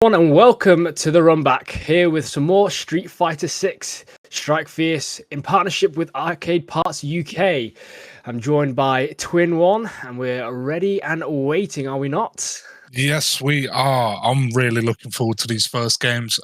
And welcome to the RUNBACK, here with some more Street Fighter 6 Strike Fierce in partnership with Arcade Parts UK. I'm joined by Twin One, and we're ready and waiting, are we not? Yes, we are. I'm really looking forward to these first games.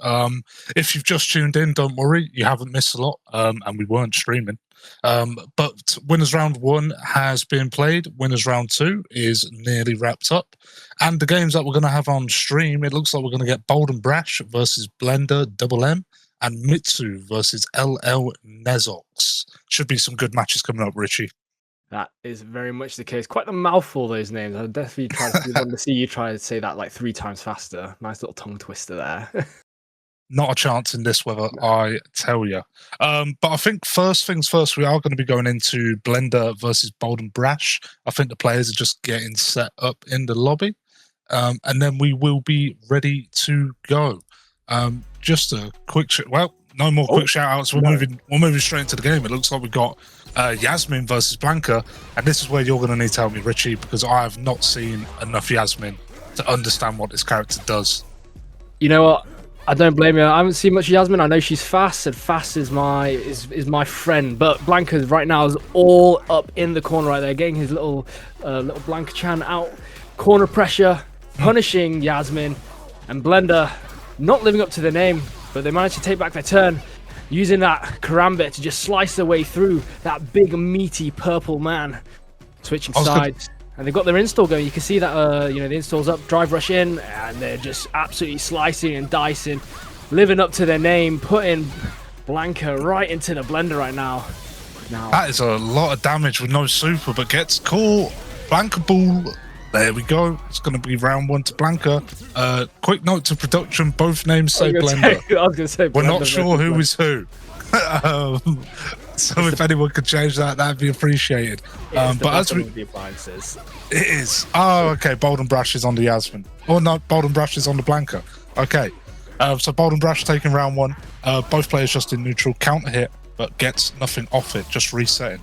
If you've just tuned in, don't worry, you haven't missed a lot, and we weren't streaming. But Winners Round 1 has been played. Winners Round 2 is nearly wrapped up. And the games that we're going to have on stream, it looks like we're going to get Bold and Brash versus Blender MM and Mitsu versus LLNezox. Should be some good matches coming up, Richie. That is very much the case. Quite the mouthful, those names. I'd definitely try to see you try to say that like 3 times faster. Nice little tongue twister there. Not a chance in this weather, I tell you. But I think first things first, we are going to be going into Blender versus Bold and Brash. I think the players are just getting set up in the lobby. And then we will be ready to go. Just a quick, no more quick shout outs. We're moving straight into the game. It looks like we've got Yasmine versus Blanka. And this is where you're going to need to help me, Richie, because I have not seen enough Yasmine to understand what this character does. You know what? I don't blame you. I haven't seen much of Yasmine. I know she's fast, and fast is my friend. But Blanka right now is all up in the corner right there, getting his little Blanka-chan out. Corner pressure, punishing Yasmine, and Blender not living up to their name, but they managed to take back their turn, using that Cavalryyy to just slice their way through that big, meaty purple man. Switching sides. And they've got their install going. You can see that, the install's up, drive rush in, and they're just absolutely slicing and dicing, living up to their name, putting Blanka right into the blender right now. That is a lot of damage with no super, but gets caught. Blanka ball. There we go. It's going to be round 1 to Blanka. Quick note to production, both names say Blender. I was going to say We're not sure who is who. So if anyone could change that, that'd be appreciated. But as the appliances, it is. Oh, okay. Bold and Brash is on the Yasmine. Oh no, Bold and Brash is on the Blanka. Okay. So Bold and Brash taking round 1. Both players just in neutral, counter hit, but gets nothing off it. Just resetting.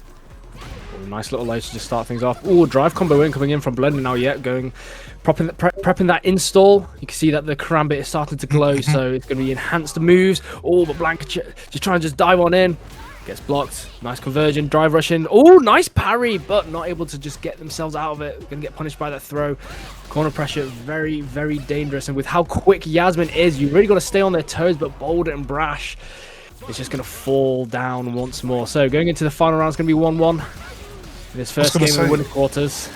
Nice little laser to just start things off. Oh, drive combo in coming in from Blender now. Yet prepping that install. You can see that the Cavalryyy is starting to glow, so it's going to be enhanced moves. Oh, but Blanka just trying to just dive on in. Gets blocked. Nice conversion. Drive rush in. Oh, nice parry, but not able to just get themselves out of it. Going to get punished by that throw. Corner pressure, very, very dangerous. And with how quick Yasmine is, you really got to stay on their toes, but Bold and Brash is just going to fall down once more. So going into the final round, it's going to be 1-1. This first game in the winner quarters.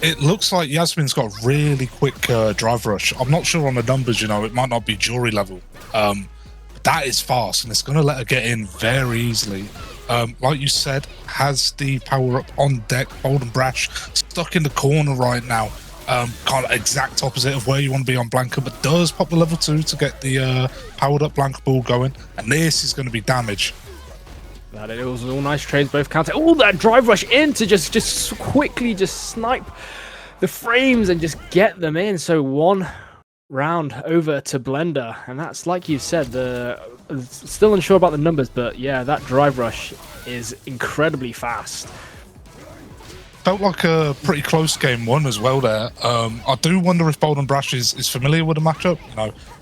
It looks like Yasmine's got really quick drive rush. I'm not sure on the numbers, it might not be jury level. That is fast, and it's going to let her get in very easily. Like you said, has the power up on deck. Bold and Brash stuck in the corner right now. Kind of exact opposite of where you want to be on Blanka, but does pop the level 2 to get the powered up Blanka ball going. And this is going to be damage. That it was all nice trades, both counter. Oh, that drive rush in to just quickly just snipe the frames and just get them in. So 1 round over to Blender, and that's like you said, still unsure about the numbers, but yeah, that drive rush is incredibly fast. Felt like a pretty close game 1 as well there. I do wonder if Bold and Brash is familiar with the matchup.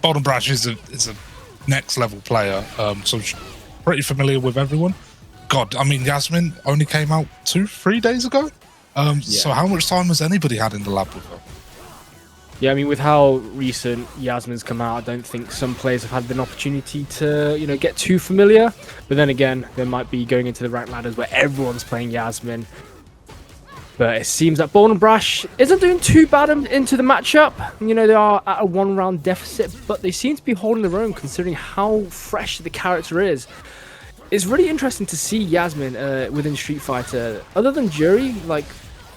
Bold and Brash is a next level player, so pretty familiar with everyone. God, I mean, Yasmine only came out 2-3 days ago. So how much time has anybody had in the lab with her? Yeah, I mean, with how recent Yasmine's come out, I don't think some players have had an opportunity to, get too familiar. But then again, they might be going into the ranked ladders where everyone's playing Yasmine. But it seems that Bold and Brash isn't doing too bad into the matchup. They are at a 1-round deficit, but they seem to be holding their own considering how fresh the character is. It's really interesting to see Yasmine within Street Fighter. Other than Jury, like,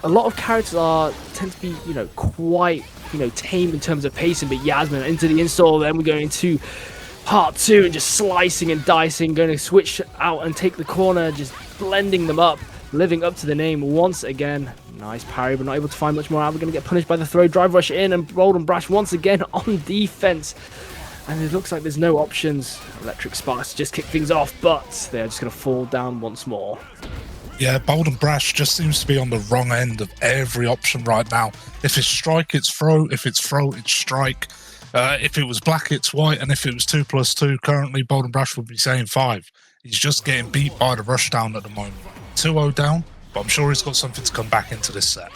a lot of characters tend to be, quite, tame in terms of pacing, but Yasmine into the install, then we're going to part 2 and just slicing and dicing, going to switch out and take the corner, just blending them up, living up to the name once again. Nice parry, but not able to find much more out. We're going to get punished by the throw, drive rush in, and Bold and Brash once again on defense. And it looks like there's no options. Electric Sparks just kick things off, but they're just going to fall down once more. Yeah, Bold and Brash just seems to be on the wrong end of every option right now. If it's strike, it's throw. If it's throw, it's strike. If it was black, it's white, and if it was 2+2, currently Bold and Brash would be saying 5. He's just getting beat by the rushdown at the moment. 2-0 down, but I'm sure he's got something to come back into this set.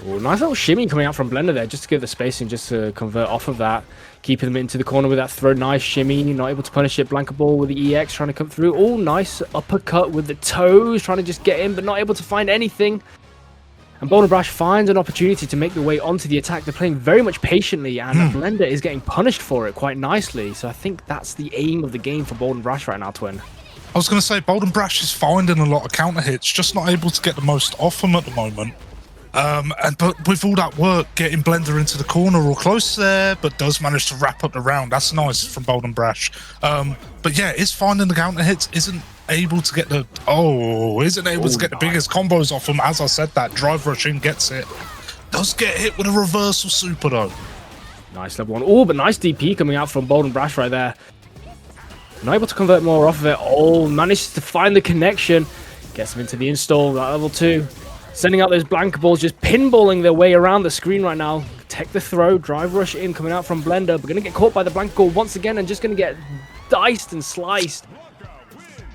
Oh, nice little shimmy coming out from Blender there, just to give the spacing, just to convert off of that. Keeping them into the corner with that throw. Nice shimmy, not able to punish it. Blanka ball with the EX trying to come through. Oh, nice uppercut with the toes, trying to just get in, but not able to find anything. And Bold and Brash finds an opportunity to make their way onto the attack. They're playing very much patiently, and Blender is getting punished for it quite nicely. So I think that's the aim of the game for Bold and Brash right now, Twin. I was going to say, Bold and Brash is finding a lot of counter hits, just not able to get the most off them at the moment. But with all that work, getting Blender into the corner or close there, but does manage to wrap up the round. That's nice from Bold and Brash. But yeah, is finding the counter hits, isn't able to get the biggest combos off him. As I said, that drive rush in gets it. Does get hit with a reversal super though. Nice level 1. Oh, but nice DP coming out from Bold and Brash right there. Not able to convert more off of it. Oh, manages to find the connection. Gets him into the install, that level 2. Sending out those Blanka balls, just pinballing their way around the screen right now. Tech the throw, drive rush in, coming out from Blender. But going to get caught by the Blanka ball once again and just going to get diced and sliced.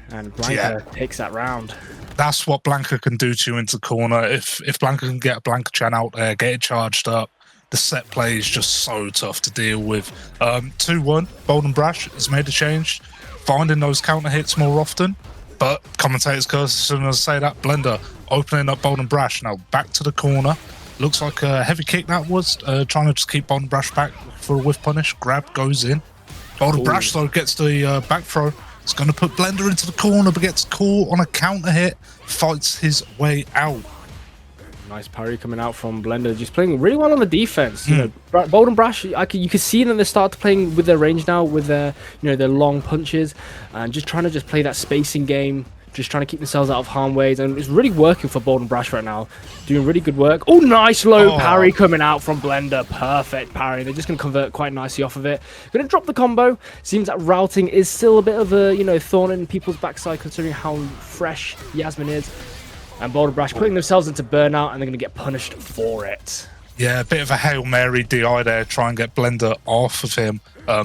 And Blanka takes that round. That's what Blanka can do to you into the corner. If Blanka can get a Blanka Chan out there, get it charged up, the set play is just so tough to deal with. 2-1, Bold and Brash has made a change, finding those counter hits more often. But commentators curse as soon as I say that. Blender opening up Bold and Brash. Now back to the corner. Looks like a heavy kick that was. Trying to just keep Bold and Brash back for a whiff punish. Grab goes in. Bold and Brash though gets the back throw. It's going to put Blender into the corner, but gets caught on a counter hit. Fights his way out. Nice parry coming out from Blender, just playing really well on the defense. You know, Bold and Brash, you can see that they start playing with their range now, with their their long punches, and just trying to play that spacing game, just trying to keep themselves out of harm ways, and it's really working for Bold and Brash right now. Doing really good work. Oh, nice low parry coming out from Blender. Perfect parry. They're just going to convert quite nicely off of it. Going to drop the combo. Seems that routing is still a bit of a thorn in people's backside, considering how fresh Yasmine is. And Bold and Brash putting themselves into burnout, and they're going to get punished for it. Yeah, a bit of a Hail Mary DI there, try and get Blender off of him.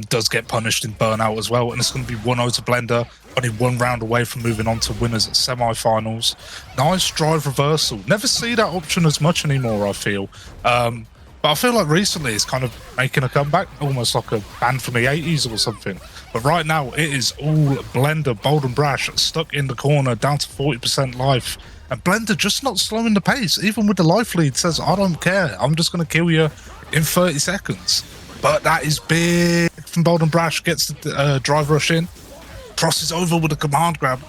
Does get punished in burnout as well, and it's going to be 1-0 to Blender, only 1 round away from moving on to winners at semi-finals. Nice drive reversal. Never see that option as much anymore, I feel. But I feel like recently it's kind of making a comeback, almost like a band from the 80s or something. But right now, it is all Blender, Bold and Brash, stuck in the corner, down to 40% life. And Blender just not slowing the pace, even with the life lead, says, I don't care, I'm just going to kill you in 30 seconds. But that is big from Bold and Brash, gets the drive rush in, crosses over with a command grab.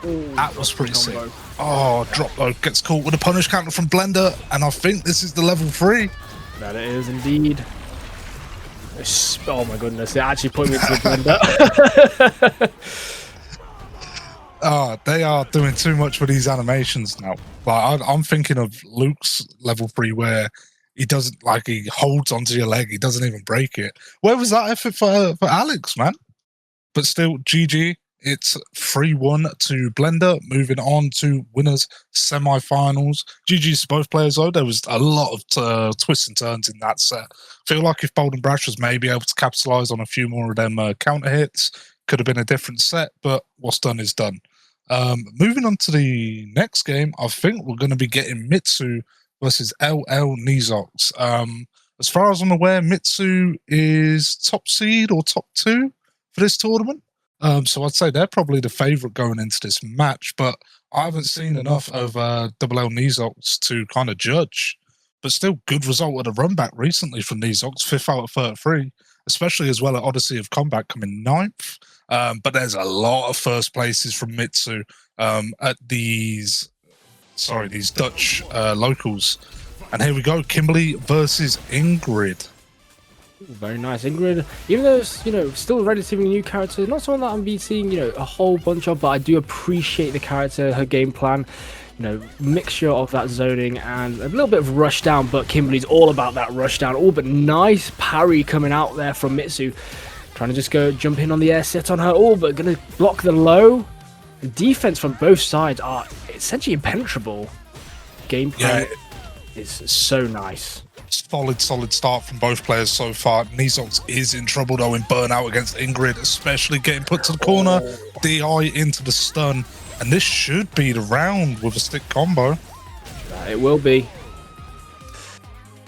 That was pretty sick. Oh, drop though, gets caught with a punish counter from Blender, and I think this is the level 3. That it is indeed. Oh my goodness, it actually put me into the Blender. Oh, they are doing too much with these animations now. Like I'm thinking of Luke's level 3 where he doesn't, like, he holds onto your leg, he doesn't even break it. Where was that effort for Alex, man? But still, GG. It's 3-1 to Blender, moving on to winners semi-finals. GG's to both players though. There was a lot of twists and turns in that set. Feel like if Bold and Brash was maybe able to capitalize on a few more of them counter hits, could have been a different set, but what's done is done. Moving on to the next game, I think we're going to be getting Mitsu versus LLNezox. As far as I'm aware, Mitsu is top seed or top 2 for this tournament. So I'd say they're probably the favourite going into this match, but I haven't seen enough of LLNezox to kind of judge. But still, good result at a RUNBACK recently from Nezox, 5th out of 33, especially as well at Odyssey of Combat coming 9th. But there's a lot of first places from Mitsu at these Dutch locals. And here we go, Kimberly versus Ingrid. Very nice. Ingrid, even though it's, still a relatively new character, not someone that I'm be seeing, a whole bunch of, but I do appreciate the character, her game plan, mixture of that zoning and a little bit of rush down, but Kimberly's all about that rush down. Oh, but nice parry coming out there from Mitsu. Trying to just jump in on the air, sit on her. Oh, but going to block the low. The defense from both sides are essentially impenetrable. Game plan is so nice. solid start from both players so far. LLNezox is in trouble though in burnout against Ingrid, especially getting put to the corner. DI into the stun, and this should be the round with a stick combo. It will be.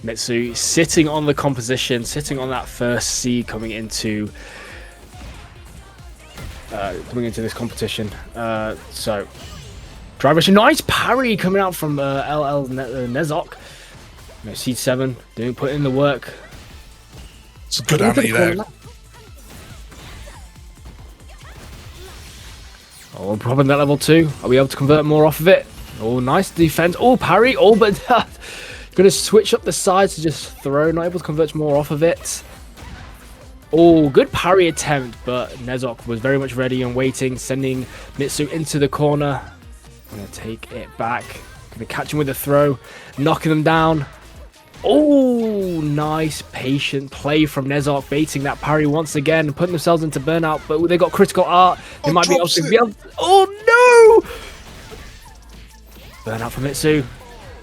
Mitsu sitting on the composition, sitting on that first C coming into this competition. So drive rush, nice parry coming out from LLNezox. Seed 7 put in the work. It's a good anti there. Oh, probably that level 2. Are we able to convert more off of it? Oh, nice defense. Oh, parry. Oh, but gonna switch up the sides to just throw. Not able to convert more off of it. Oh, good parry attempt, but LLNezox was very much ready and waiting, sending Mitsu into the corner. Gonna take it back. Gonna catch him with a throw, knocking them down. Oh, nice patient play from LLNezox, baiting that parry once again, putting themselves into burnout, but they got critical art. They might be able to oh no! Burnout for Mitsu,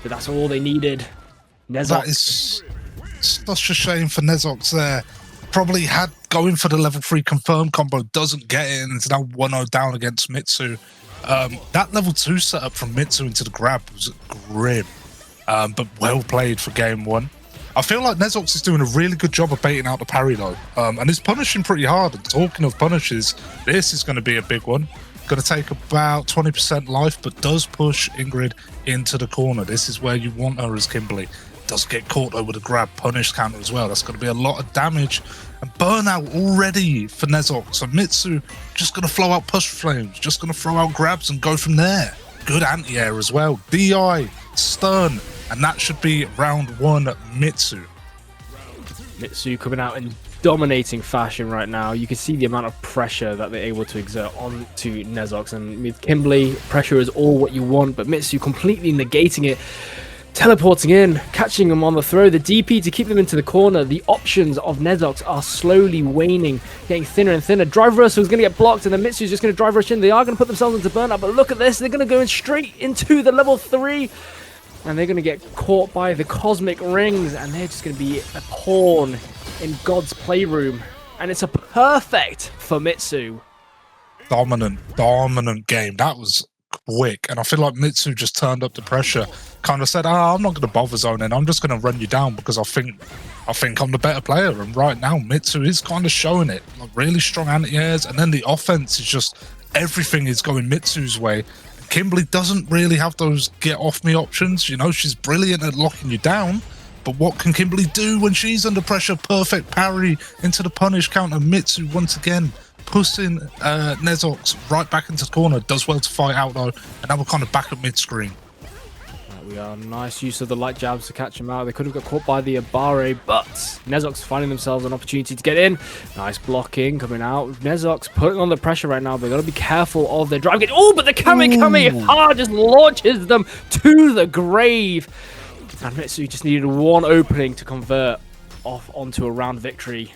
but that's all they needed. LLNezox. That is such a shame for LLNezox there. Probably had going for the level 3 confirm combo, doesn't get it, and it's now 1-0 down against Mitsu. That level 2 setup from Mitsu into the grab was grim. But well played for game 1. I feel like LLNezox is doing a really good job of baiting out the parry though, and he's punishing pretty hard. And talking of punishes, this is going to be a big one. Going to take about 20% life, but does push Ingrid into the corner. This is where you want her as Kimberly. Does get caught though with a grab punish counter as well. That's going to be a lot of damage and burnout already for LLNezox. So Mitsu just going to flow out push flames, just going to throw out grabs and go from there. Good anti-air as well. DI, stun, and that should be round 1 Mitsu. Mitsu coming out in dominating fashion right now. You can see the amount of pressure that they're able to exert onto LLNezox, and with Kimberly, pressure is all what you want, but Mitsu completely negating it, teleporting in, catching them on the throw, the DP to keep them into the corner. The options of LLNezox are slowly waning, getting thinner and thinner. Drive rush is going to get blocked, and then Mitsu's just going to drive rush in. They are going to put themselves into burnout, but look at this, they're going to go in straight into the level 3. And they're going to get caught by the cosmic rings, and they're just going to be a pawn in God's playroom. And it's a perfect for Mitsu. Dominant game. That was quick. And I feel like Mitsu just turned up the pressure. Kind of said, I'm not going to bother zoning. I'm just going to run you down because I think I'm the better player. And right now, Mitsu is kind of showing it. Like really strong anti-airs. And then the offense is just, everything is going Mitsu's way. Kimberly doesn't really have those get off me options. You know, she's brilliant at locking you down, but what can Kimberly do when she's under pressure? Perfect parry into the punish counter. Mitsu once again pushing LLNezox right back into the corner. Does well to fight out though, and now we're kind of back at mid-screen. We are nice use of the light jabs to catch him out. They could have got caught by the Abare, but LLNezox finding themselves an opportunity to get in. Nice blocking coming out. LLNezox putting on the pressure right now. They've got to be careful of their drive. Oh, but the Kamehameha just launches them to the grave. And Mitsu just needed one opening to convert off onto a round victory.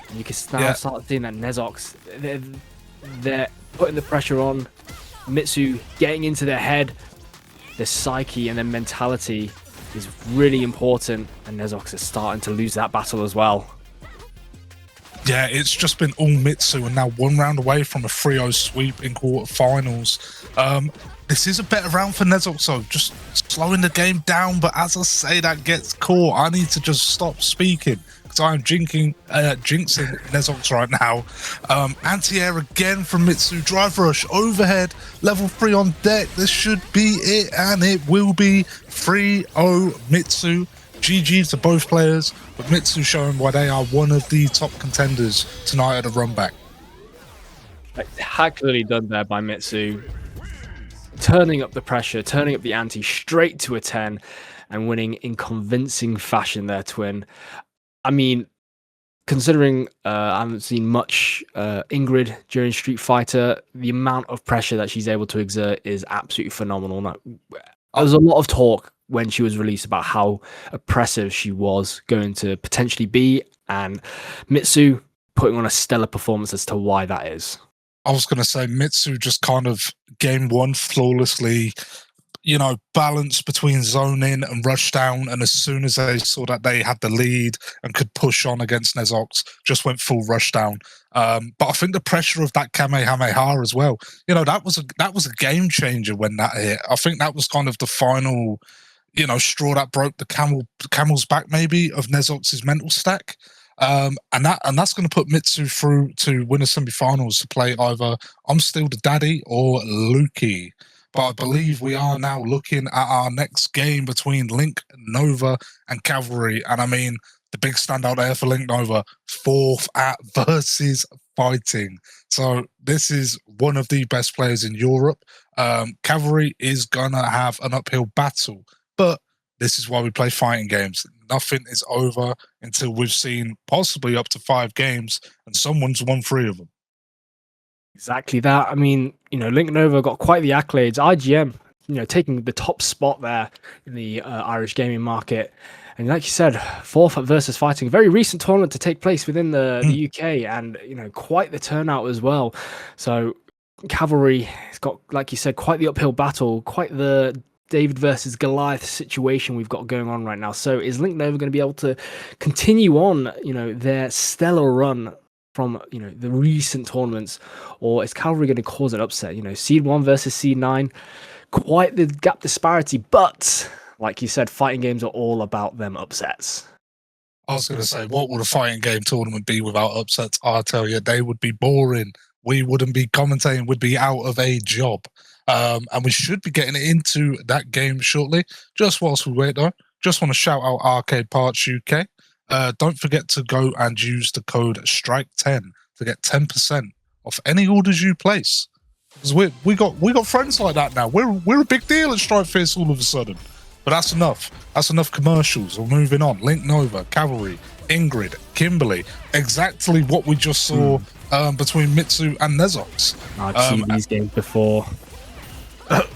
And you can now start seeing that LLNezox, they're putting the pressure on. Mitsu getting into their head. Their psyche and their mentality is really important, and LLNezox is starting to lose that battle as well. Yeah, it's just been all Mitsu, and now 1 round away from a 3-0 sweep in quarterfinals. This is a better round for LLNezox, so just slowing the game down, but as I say that gets caught, I need to just stop speaking because I'm jinxing LLNezox right now. Anti-air again from Mitsu, drive rush, overhead, level 3 on deck. This should be it, and it will be 3-0 Mitsu. GG to both players, but Mitsu showing why they are one of the top contenders tonight at the RUNBACK. Spectacularly done there by Mitsu. Turning up the pressure, turning up the ante straight to a 10 and winning in convincing fashion there, Twin. I mean, considering I haven't seen much Ingrid during Street Fighter, the amount of pressure that she's able to exert is absolutely phenomenal. Now, there was a lot of talk when she was released about how oppressive she was going to potentially be, and Mitsu putting on a stellar performance as to why that is. I was going to say Mitsu just kind of game 1 flawlessly, you know, balance between zone in and rush down. And as soon as they saw that they had the lead and could push on against Nezox, just went full rush down. But I think the pressure of that Kamehameha as well, you know, that was a game changer when that hit. I think that was kind of the final, you know, straw that broke the camel's back maybe of Nezox's mental stack. And that's going to put Mitsu through to win a semi-finals to play either ImStillDaDaddy or Lukey. But I believe we are now looking at our next game between LinkNova and Cavalryyy. And I mean, the big standout there for LinkNova, 4th at versus fighting. So this is one of the best players in Europe. Cavalryyy is going to have an uphill battle, but this is why we play fighting games. Nothing is over until we've seen possibly up to 5 games and someone's won 3 of them. Exactly that. I mean, you know, LinkNova got quite the accolades. IGM, you know, taking the top spot there in the Irish gaming market. And like you said, 4th at versus fighting, a very recent tournament to take place within the UK, and, you know, quite the turnout as well. So Cavalryyy has got, like you said, quite the uphill battle, quite the David versus Goliath situation we've got going on right now. So is LinkNova going to be able to continue on, you know, their stellar run from, you know, the recent tournaments, or is Cavalryyy going to cause an upset? You know, Seed 1 versus Seed 9, quite the gap disparity, but like you said, fighting games are all about them upsets. I was going to say, what would a fighting game tournament be without upsets? I tell you, they would be boring. We wouldn't be commentating, we'd be out of a job. And we should be getting into that game shortly. Just whilst we wait though, just want to shout out Arcade Parts UK. Don't forget to go and use the code STRIKE10 to get 10% off any orders you place. Because we got friends like that now. We're a big deal at Strike Fierce all of a sudden. But that's enough. That's enough commercials. We're moving on. LinkNova, Cavalryyy, Ingrid, Kimberly. Exactly what we just saw between Mitsu and Nezox. I've seen these games before.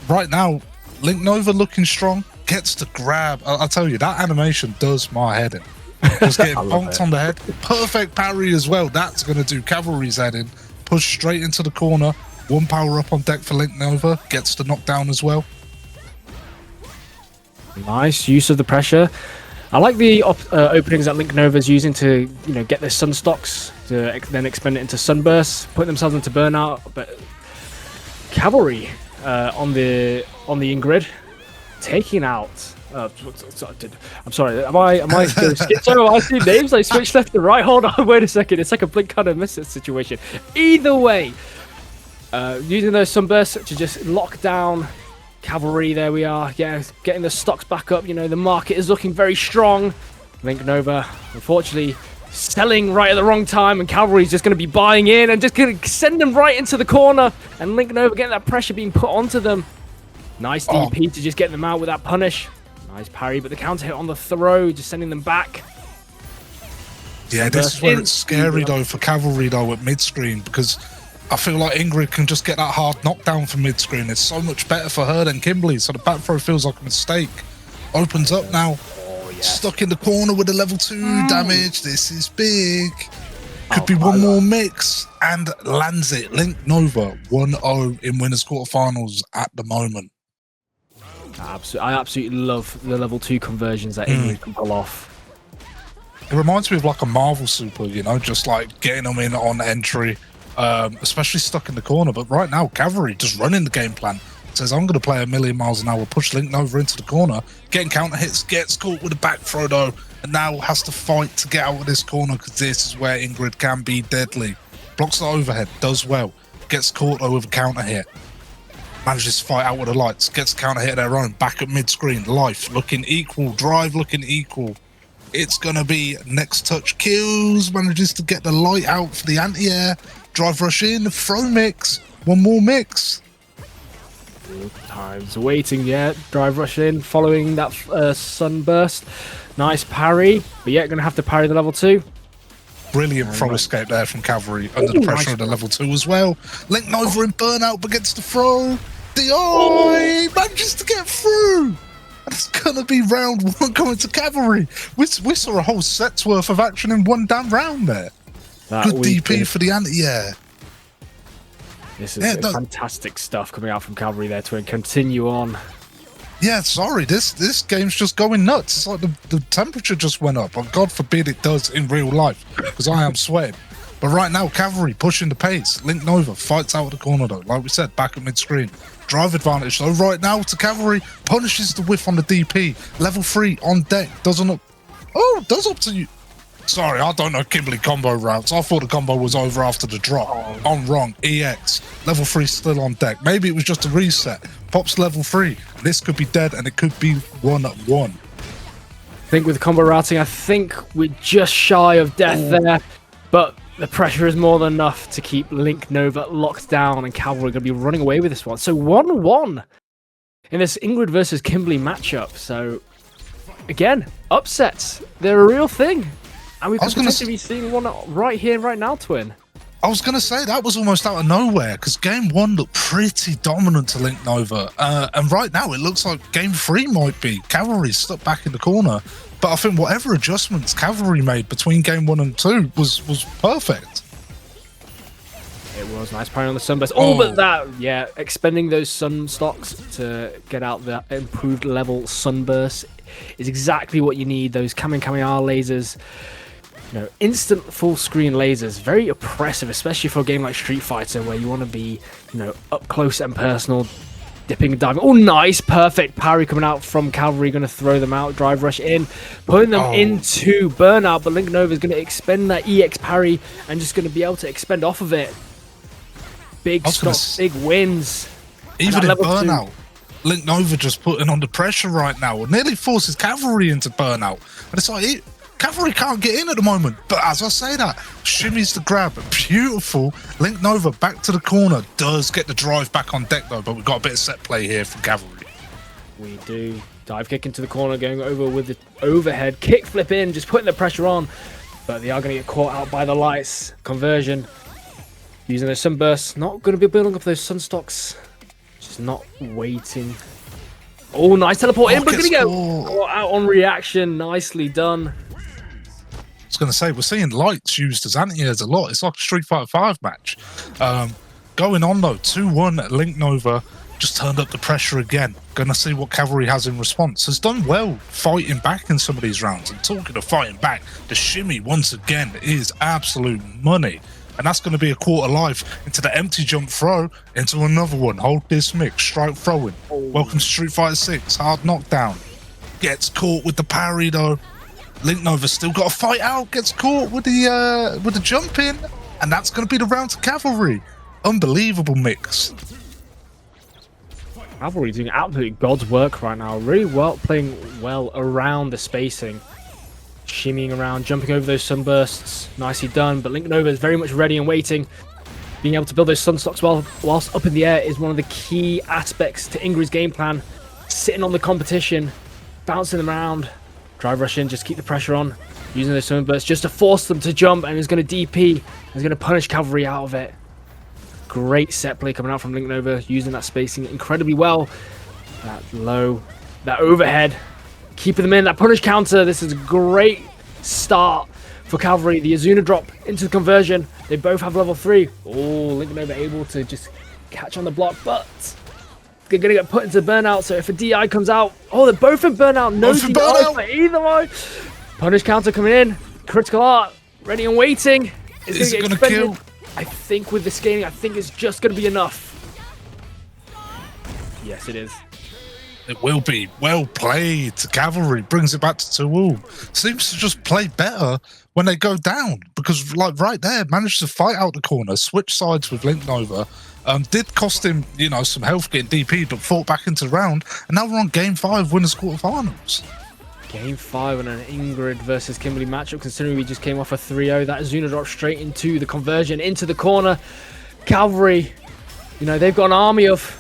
Right now, LinkNova looking strong, gets to grab. I'll tell you, that animation does my head in. Just getting bonked on the head. Perfect parry as well. That's going to do Cavalryy's head in. Push straight into the corner. 1 power up on deck for LinkNova. Gets the knockdown as well. Nice use of the pressure. I like the openings that LinkNova's using to, you know, get their sun stocks to then expend it into sunbursts, put themselves into burnout. But Cavalryyy on the Ingrid, taking out. I'm sorry. Am I so I see names like switch left to right. Hold on, wait a second. It's like a blink kind of miss situation. Either way, using those sunbursts to just lock down Cavalryyy. There we are. Yeah, getting the stocks back up. You know, the market is looking very strong. LinkNova, unfortunately, selling right at the wrong time, and Cavalryy's just going to be buying in and just going to send them right into the corner. And LinkNova getting that pressure being put onto them. Nice DP to just get them out with that punish. Nice parry, but the counter hit on the throw, just sending them back. Yeah, this is where it's scary though for Cavalryyy though at mid-screen, because I feel like Ingrid can just get that hard knockdown from mid-screen. It's so much better for her than Kimberly, so the back throw feels like a mistake. Opens up now. Stuck in the corner with a level 2 damage. This is big. Could be one more mix, and lands it. LinkNova 1-0 in winners quarterfinals at the moment. I absolutely love the level 2 conversions that Ingrid can pull off. It reminds me of like a Marvel super, you know, just like getting them in on entry, especially stuck in the corner. But right now, Cavalryyy just running the game plan. Says, I'm going to play a million miles an hour, push LinkNova into the corner, getting counter hits, gets caught with a back throw though, and now has to fight to get out of this corner because this is where Ingrid can be deadly. Blocks the overhead, does well, gets caught though with a counter hit. Manages to fight out with the lights, gets counter hit of their own, back at mid-screen. Life looking equal, drive looking equal. It's going to be next touch kills, manages to get the light out for the anti-air. Drive rush in, throw mix, one more mix. Time's waiting, yeah. Drive rush in, following that sunburst. Nice parry, but yeah, going to have to parry the level 2. Brilliant throw escape there from Cavalryyy under the pressure of the level 2 as well. LinkNova in burnout but gets the throw. Manages to get through. And it's going to be round 1 coming to Cavalryyy. We saw a whole set's worth of action in one damn round there. Good DP for the anti-air. This is fantastic stuff coming out from Cavalryyy there to continue on. Yeah, sorry, this game's just going nuts. It's like the temperature just went up. And God forbid it does in real life, because I am sweating. But right now, Cavalryyy pushing the pace. LinkNova fights out of the corner though. Like we said, back at mid-screen. Drive advantage though right now to Cavalryyy. Punishes the whiff on the DP. Level 3 on deck. Does up to you. Sorry, I don't know Kimberly combo routes. I thought the combo was over after the drop. I'm wrong. EX. Level 3 still on deck. Maybe it was just a reset. Pops level 3. This could be dead and it could be 1-1. I think with combo routing, I think we're just shy of death there. But the pressure is more than enough to keep LinkNova locked down, and Cavalryyy going to be running away with this one. So 1-1 in this Ingrid versus Kimberly matchup. So again, upsets. They're a real thing. And we could potentially be seeing one right here, right now, Twin. I was going to say, that was almost out of nowhere, because game 1 looked pretty dominant to LinkNova. And right now, it looks like game 3 might be. Cavalryyy stuck back in the corner. But I think whatever adjustments Cavalryyy made between game 1 and 2 was perfect. It was nice parry on the sunburst. Oh, but that, yeah, expending those sun stocks to get out the improved level sunburst is exactly what you need. Those Kamehameha lasers, you know, instant full screen lasers, very oppressive, especially for a game like Street Fighter where you want to be, you know, up close and personal, dipping and diving. Oh, nice, perfect parry coming out from Cavalryyy, going to throw them out, drive rush in, putting them into burnout, but LinkNova is going to expend that EX parry and just going to be able to expend off of it. Big stops, big wins. Even in burnout, LinkNova just putting on the pressure right now. It nearly forces Cavalryyy into burnout. And it's like, Cavalryyy can't get in at the moment. But as I say that, shimmies the grab. Beautiful. LinkNova back to the corner. Does get the drive back on deck though, but we've got a bit of set play here from Cavalryyy. We do. Dive kick into the corner, going over with the overhead. Kick flip in, just putting the pressure on. But they are going to get caught out by the lights. Conversion. Using those sunbursts. Not going to be building up those sunstocks. Just not waiting. Oh, nice teleport in, but going to get out on reaction. Nicely done. I was going to say, we're seeing lights used as anti-airs a lot. It's like a Street Fighter 5 match. Going on though, 2-1 at LinkNova. Just turned up the pressure again. Going to see what Cavalryyy has in response. Has done well fighting back in some of these rounds. And talking of fighting back, the shimmy once again is absolute money. And that's going to be a quarter life into the empty jump throw, into another one. Hold this mix, strike throwing. Welcome to Street Fighter 6, hard knockdown. Gets caught with the parry though. LinkNova still got to fight out, gets caught with the jump in. And that's going to be the round to Cavalryyy. Unbelievable mix. Cavalryyy doing absolutely God's work right now. Really well, playing well around the spacing. Shimmying around, jumping over those sunbursts. Nicely done, but LinkNova is very much ready and waiting. Being able to build those sunstocks whilst up in the air is one of the key aspects to Ingrid's game plan. Sitting on the competition, bouncing them around, drive rush in, just keep the pressure on, using those sunbursts just to force them to jump, and is going to DP, and is going to punish Cavalryyy out of it. Great set play coming out from LinkNova, using that spacing incredibly well. That low, that overhead, keeping them in, that punish counter. This is a great start for Cavalryyy. The Azuna drop into the conversion. They both have level 3. Oh, LinkNova able to just catch on the block, but they're going to get put into burnout. So if a DI comes out, oh, they're both in burnout. No DI for either one. Punish counter coming in. Critical art, ready and waiting. Is it going to kill? I think with the scaling, I think it's just going to be enough. Yes, it is. It will be. Well played. Cavalryyy brings it back to 2-2. Seems to just play better when they go down, because like right there, managed to fight out the corner, switch sides with LinkNova. Did cost him, you know, some health getting DP, but fought back into the round. And now we're on game 5, winners quarterfinals. Game 5 on an Ingrid versus Kimberly matchup, considering we just came off a 3-0. That Azuna drop straight into the conversion, into the corner. Cavalryyy, you know, they've got an army of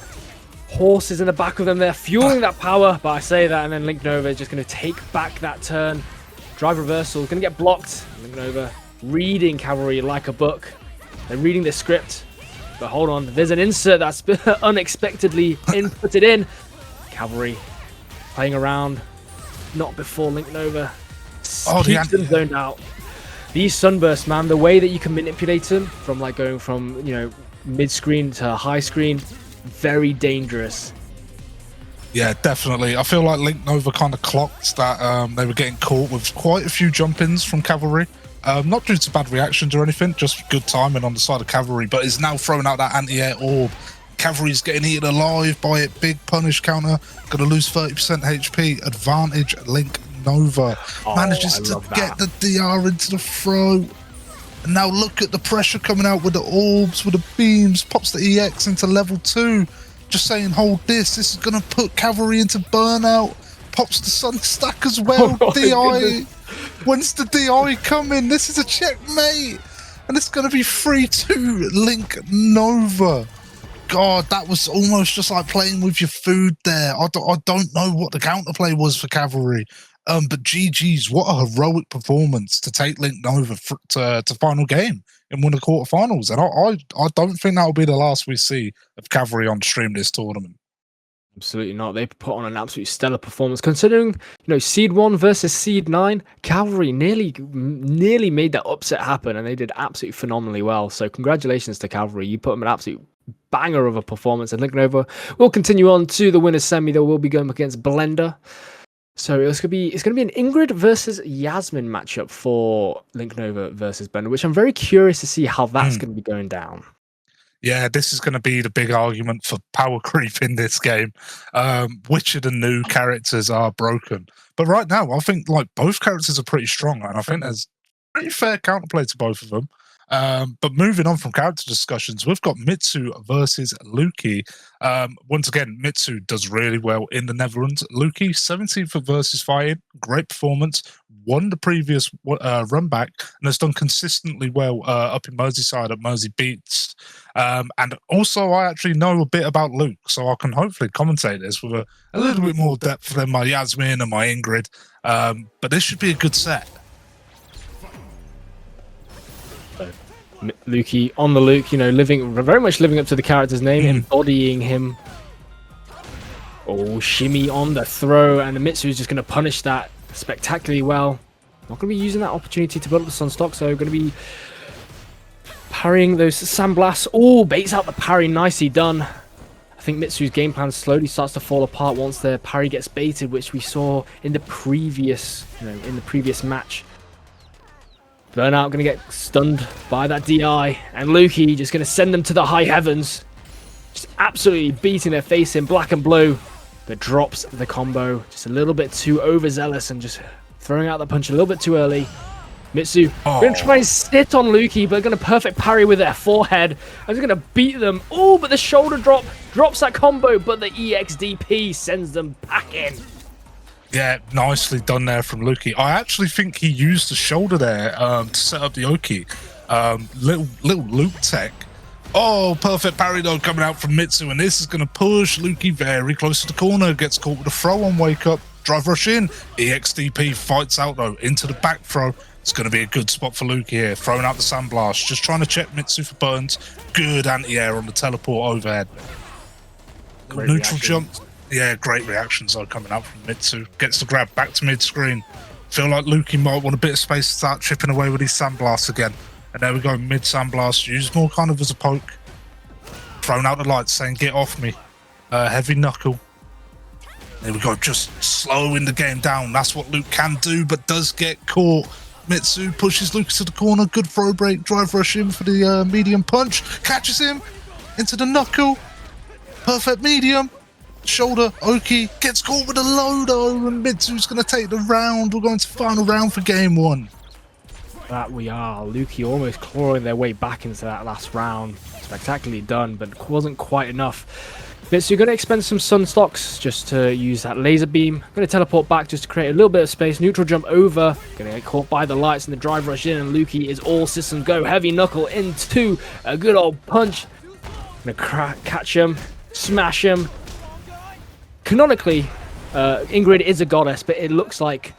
horses in the back of them. They're fueling that power, but I say that, and then LinkNova is just going to take back that turn. Drive reversal, going to get blocked. LinkNova reading Cavalryyy like a book. They're reading the script, but hold on, there's an insert that's unexpectedly inputted in. Cavalryyy playing around, not before LinkNova keeps them zoned out. These sunbursts, man, the way that you can manipulate them from like going from, you know, mid-screen to high screen, very dangerous. Yeah, definitely. I feel like LinkNova kind of clocked that they were getting caught with quite a few jump-ins from Cavalryyy. Not due to bad reactions or anything, just good timing on the side of Cavalryyy, but is now throwing out that anti-air orb. Cavalry's getting eaten alive by it. Big punish counter. Gonna lose 30% HP. Advantage LinkNova. Manages to get the DR into the throw. And now look at the pressure coming out with the orbs, with the beams. Pops the EX into level 2. Just saying, hold this. This is gonna put Cavalryyy into burnout. Pops the sun stack as well. DI. When's the DI coming? This is a checkmate. And it's gonna be 3-2 LinkNova. God, that was almost just like playing with your food there. I don't know what the counterplay was for Cavalryyy. But GG's, what a heroic performance to take LinkNova to final game in one of the quarterfinals. And I don't think that will be the last we see of Cavalryyy on stream this tournament. Absolutely not. They put on an absolute stellar performance. Considering, Seed 1 versus Seed 9, Cavalryyy nearly made that upset happen, and they did absolutely phenomenally well. So congratulations to Cavalryyy. You put them an absolute banger of a performance, and LinkNova will continue on to the winners semi. They will be going against Blender. So it's gonna be an Ingrid versus Yasmine matchup for LinkNova versus Blender, which I'm very curious to see how that's going to be going down. Yeah, this is going to be the big argument for power creep in this game. Which of the new characters are broken? But right now, I think both characters are pretty strong, and I think there's pretty fair counterplay to both of them. But moving on from character discussions, we've got Mitsu versus Lukey. Once again, Mitsu does really well in the Netherlands. Lukey, 17th for versus fighting, great performance, won the previous RUNBACK, and has done consistently well up in Merseyside at Mersey Beats. And also, I actually know a bit about Luke, so I can hopefully commentate this with a little bit more depth than my Yasmine and my Ingrid. But this should be a good set. Lukey on the Luke, very much living up to the character's name, embodying him. Oh, shimmy on the throw, and Mitsu is just going to punish that spectacularly well. Not going to be using that opportunity to build up the Sunstock, so going to be parrying those sandblasts. Oh, baits out the parry, nicely done. I think Mitsu's game plan slowly starts to fall apart once the parry gets baited, which we saw in the previous, match. Burnout going to get stunned by that DI, and Lukey just going to send them to the high heavens. Just absolutely beating their face in black and blue. But drops the combo. Just a little bit too overzealous and just throwing out the punch a little bit too early. Mitsu going to try and sit on Lukey, but going to perfect parry with their forehead. And going to beat them. Oh, but the shoulder drop drops that combo, but the EXDP sends them packing. Yeah, nicely done there from Lukey. I actually think he used the shoulder there to set up the Oki. Little Luke tech. Oh, perfect parry though coming out from Mitsu, and this is going to push Lukey very close to the corner. Gets caught with a throw on wake up. Drive rush in. EXDP fights out though into the back throw. It's going to be a good spot for Lukey here. Throwing out the sandblast. Just trying to check Mitsu for burns. Good anti-air on the teleport overhead. Great neutral reaction. Jump. Yeah, great reactions are coming out from Mitsu. Gets the grab back to mid-screen. Feel like Lukey might want a bit of space to start chipping away with his sandblasts again. And there we go, mid-sandblast. Used more kind of as a poke. Thrown out the lights saying, get off me. Heavy knuckle. There we go, just slowing the game down. That's what Luke can do, but does get caught. Mitsu pushes Luke to the corner. Good throw break. Drive rush in for the medium punch. Catches him into the knuckle. Perfect medium. Shoulder, Oki gets caught with a low though, and Mitsu's going to take the round. We're going to final round for game one. That we are. Lukey almost clawing their way back into that last round. Spectacularly done, but wasn't quite enough. Mitsu going to expend some sun stocks just to use that laser beam. Going to teleport back just to create a little bit of space. Neutral jump over. Going to get caught by the lights and the drive rush in, and Lukey is all systems go. Heavy knuckle into a good old punch. Going to catch him, smash him. Canonically, Ingrid is a goddess, but it looks like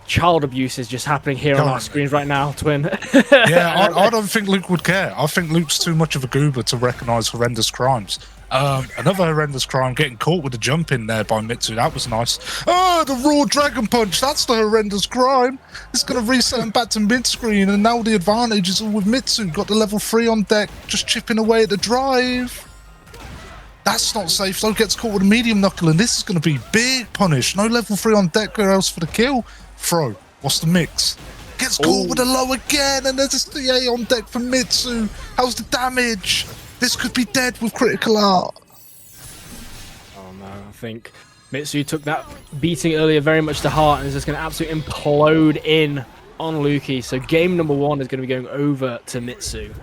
child abuse is just happening here on our screens right now, Twin. Yeah, I don't think Luke would care. I think Luke's too much of a goober to recognise horrendous crimes. Another horrendous crime, getting caught with a jump in there by Mitsu. That was nice. Oh, the raw dragon punch. That's the horrendous crime. It's going to reset him back to mid-screen, and now the advantage is all with Mitsu. Got the level 3 on deck, just chipping away at the drive. That's not safe though. Gets caught with a medium knuckle, and this is going to be big punish. No level 3 on deck or else for the kill. Throw. What's the mix? Gets caught with a low again, and there's a CA on deck for Mitsu. How's the damage? This could be dead with critical art. Oh no, I think Mitsu took that beating earlier very much to heart and is just going to absolutely implode in on Lukey. So game number 1 is going to be going over to Mitsu.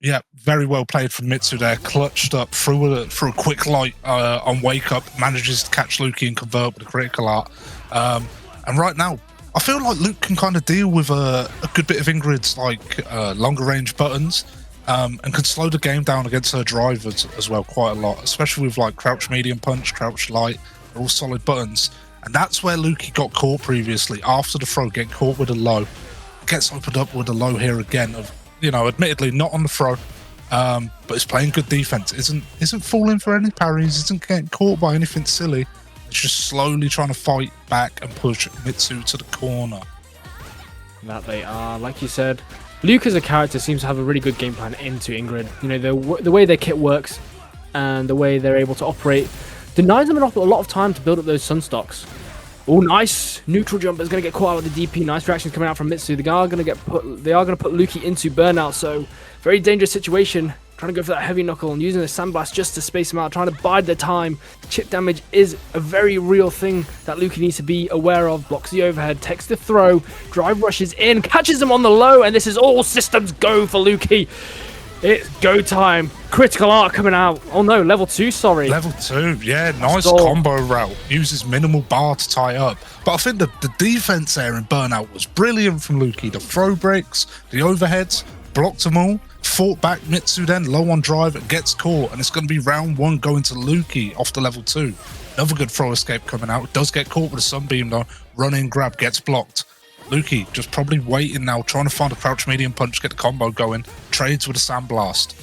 Yeah, very well played from Mitsu there. Clutched up through a quick light on wake up, manages to catch Lukey and convert with a critical art. And right now, I feel like Luke can kind of deal with a good bit of Ingrid's like longer range buttons, and can slow the game down against her drivers as well quite a lot, especially with like crouch medium punch, crouch light, they're all solid buttons. And that's where Lukey got caught previously after the throw, getting caught with a low. Gets opened up with a low here again of, you know, admittedly not on the throw, but it's playing good defense. Isn't falling for any parries, isn't getting caught by anything silly. It's just slowly trying to fight back and push Mitsu to the corner. That they are, like you said. Luke as a character seems to have a really good game plan into Ingrid. You know, the way their kit works and the way they're able to operate denies them a lot of time to build up those sunstocks. Oh, nice neutral jump is going to get caught out with the DP. Nice reactions coming out from Mitsu. They are going to put Lukey into burnout. So very dangerous situation. Trying to go for that heavy knuckle and using the sandblast just to space him out, trying to bide their time. Chip damage is a very real thing that Lukey needs to be aware of. Blocks the overhead, takes the throw, drive rushes in, catches him on the low, and this is all systems go for Lukey. It's go time. Critical art coming out. Oh no, level 2, sorry. Level 2, yeah, nice combo route. Uses minimal bar to tie up. But I think the defense there in burnout was brilliant from Lukey. The throw breaks, the overheads, blocked them all. Fought back Mitsu then, low on drive, gets caught, and it's going to be round 1 going to Lukey off the level 2. Another good throw escape coming out. Does get caught with a sunbeam though. Run in, grab, gets blocked. Lukey just probably waiting now, trying to find a crouch medium punch, get the combo going. Trades with a sandblast.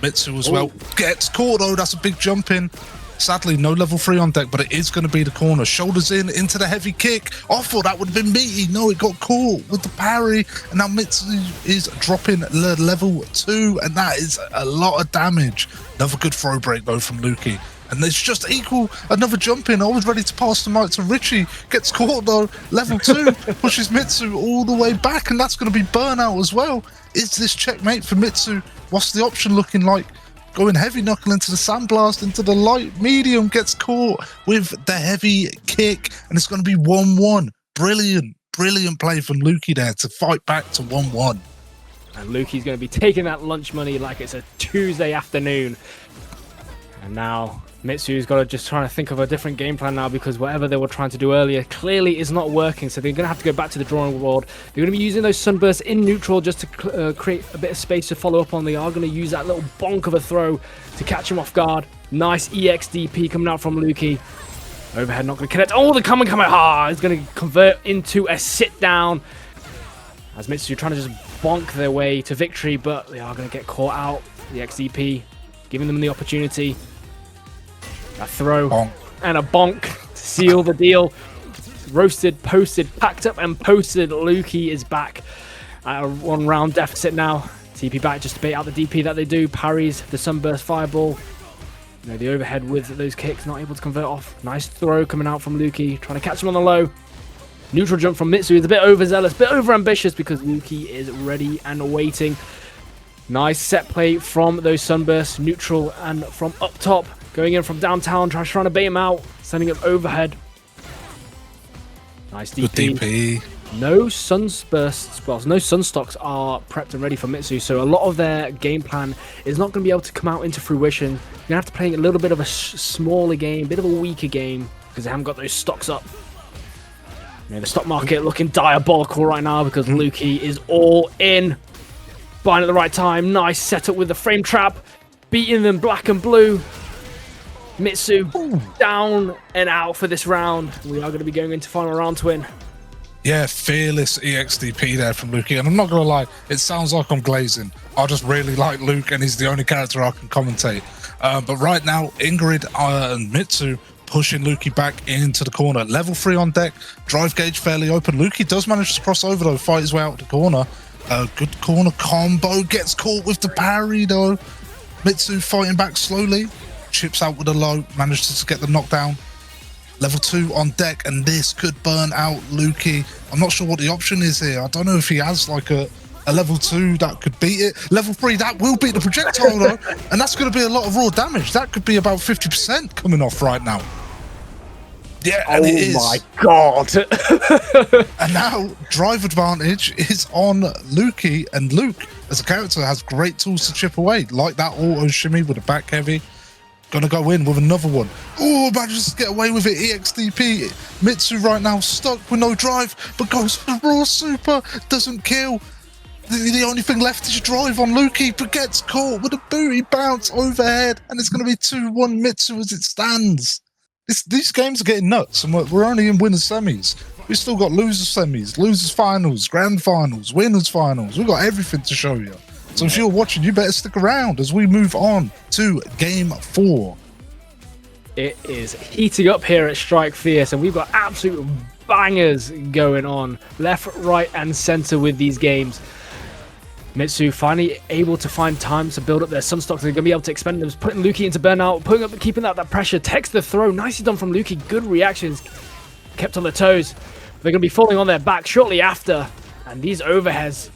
Mitsu as well. Gets caught though, that's a big jump in. Sadly, no level 3 on deck, but it is going to be the corner. Shoulders in, into the heavy kick. I thought that would have been meaty. No, it got caught with the parry. And now Mitsu is dropping level 2, and that is a lot of damage. Another good throw break, though, from Lukey. And it's just equal. Another jump in. I was ready to pass the mic to Richie. Gets caught, though. Level 2 pushes Mitsu all the way back, and that's going to be burnout as well. Is this checkmate for Mitsu? What's the option looking like? Going heavy knuckle into the sandblast, into the light medium, gets caught with the heavy kick, and it's going to be 1-1. Brilliant play from Lukey there to fight back to 1-1. And Lukey's going to be taking that lunch money like it's a Tuesday afternoon. And now Mitsu's got to just try to think of a different game plan now, because whatever they were trying to do earlier clearly is not working. So they're going to have to go back to the drawing board. They're going to be using those sunbursts in neutral just to create a bit of space to follow up on. They are going to use that little bonk of a throw to catch him off guard. Nice EXDP coming out from Lukey. Overhead not going to connect. Oh, the coming hard. It's going to convert into a sit down. As Mitsu trying to just bonk their way to victory, but they are going to get caught out. The XDP giving them the opportunity. A throw and a bonk to seal the deal. Roasted, posted, packed up and posted. Lukey is back at a 1-round deficit now. TP back just to bait out the DP that they do. Parries the sunburst fireball. You know, the overhead with those kicks, not able to convert off. Nice throw coming out from Lukey, trying to catch him on the low. Neutral jump from Mitsu is a bit overzealous, bit overambitious, because Lukey is ready and waiting. Nice set play from those sunbursts, neutral and from up top. Going in from downtown, trying to bait him out. Sending up overhead. Nice DP. Good DP. No sunbursts, well, no sunstocks are prepped and ready for Mitsu, so a lot of their game plan is not going to be able to come out into fruition. You're going to have to play a little bit of a smaller game, bit of a weaker game, because they haven't got those stocks up. You know, the stock market looking diabolical right now because Lukey is all in. Buying at the right time. Nice setup with the frame trap. Beating them black and blue. Mitsu down and out for this round. We are going to be going into final round to win. Yeah, fearless EXDP there from Lukey. And I'm not going to lie, it sounds like I'm glazing. I just really like Luke, and he's the only character I can commentate. But right now, Ingrid and Mitsu pushing Lukey back into the corner. Level 3 on deck. Drive gauge fairly open. Lukey does manage to cross over, though. Fight his way out the corner. Good corner combo. Gets caught with the parry, though. Mitsu fighting back slowly, chips out with a low, manages to get the knockdown. Level 2 on deck, and this could burn out Lukey. I'm not sure what the option is here. I don't know if he has like a level 2 that could beat it. Level 3, that will beat the projectile though, and that's going to be a lot of raw damage. That could be about 50% coming off right now. Yeah, and it is. Oh my god. And now drive advantage is on Lukey, and Luke as a character has great tools to chip away, like that auto shimmy with a back heavy. Gonna go in with another one. Oh, manages to get away with it. EXDP. Mitsu right now stuck with no drive, but goes for the raw super. Doesn't kill. The only thing left is drive on Lukey, but gets caught with a booty bounce overhead, and it's going to be 2-1 Mitsu as it stands. These games are getting nuts, and we're only in winners semis. We've still got losers semis, losers finals, grand finals, winners finals. We've got everything to show you. So if you're watching, you better stick around as we move on to Game 4. It is heating up here at Strike Fierce, and we've got absolute bangers going on left, right, and center with these games. Mitsu finally able to find time to build up their Sunstocks. They're going to be able to expend them, putting Lukey into burnout, keeping that pressure. Text the throw. Nicely done from Lukey. Good reactions. Kept on their toes. They're going to be falling on their back shortly after. And these overheads,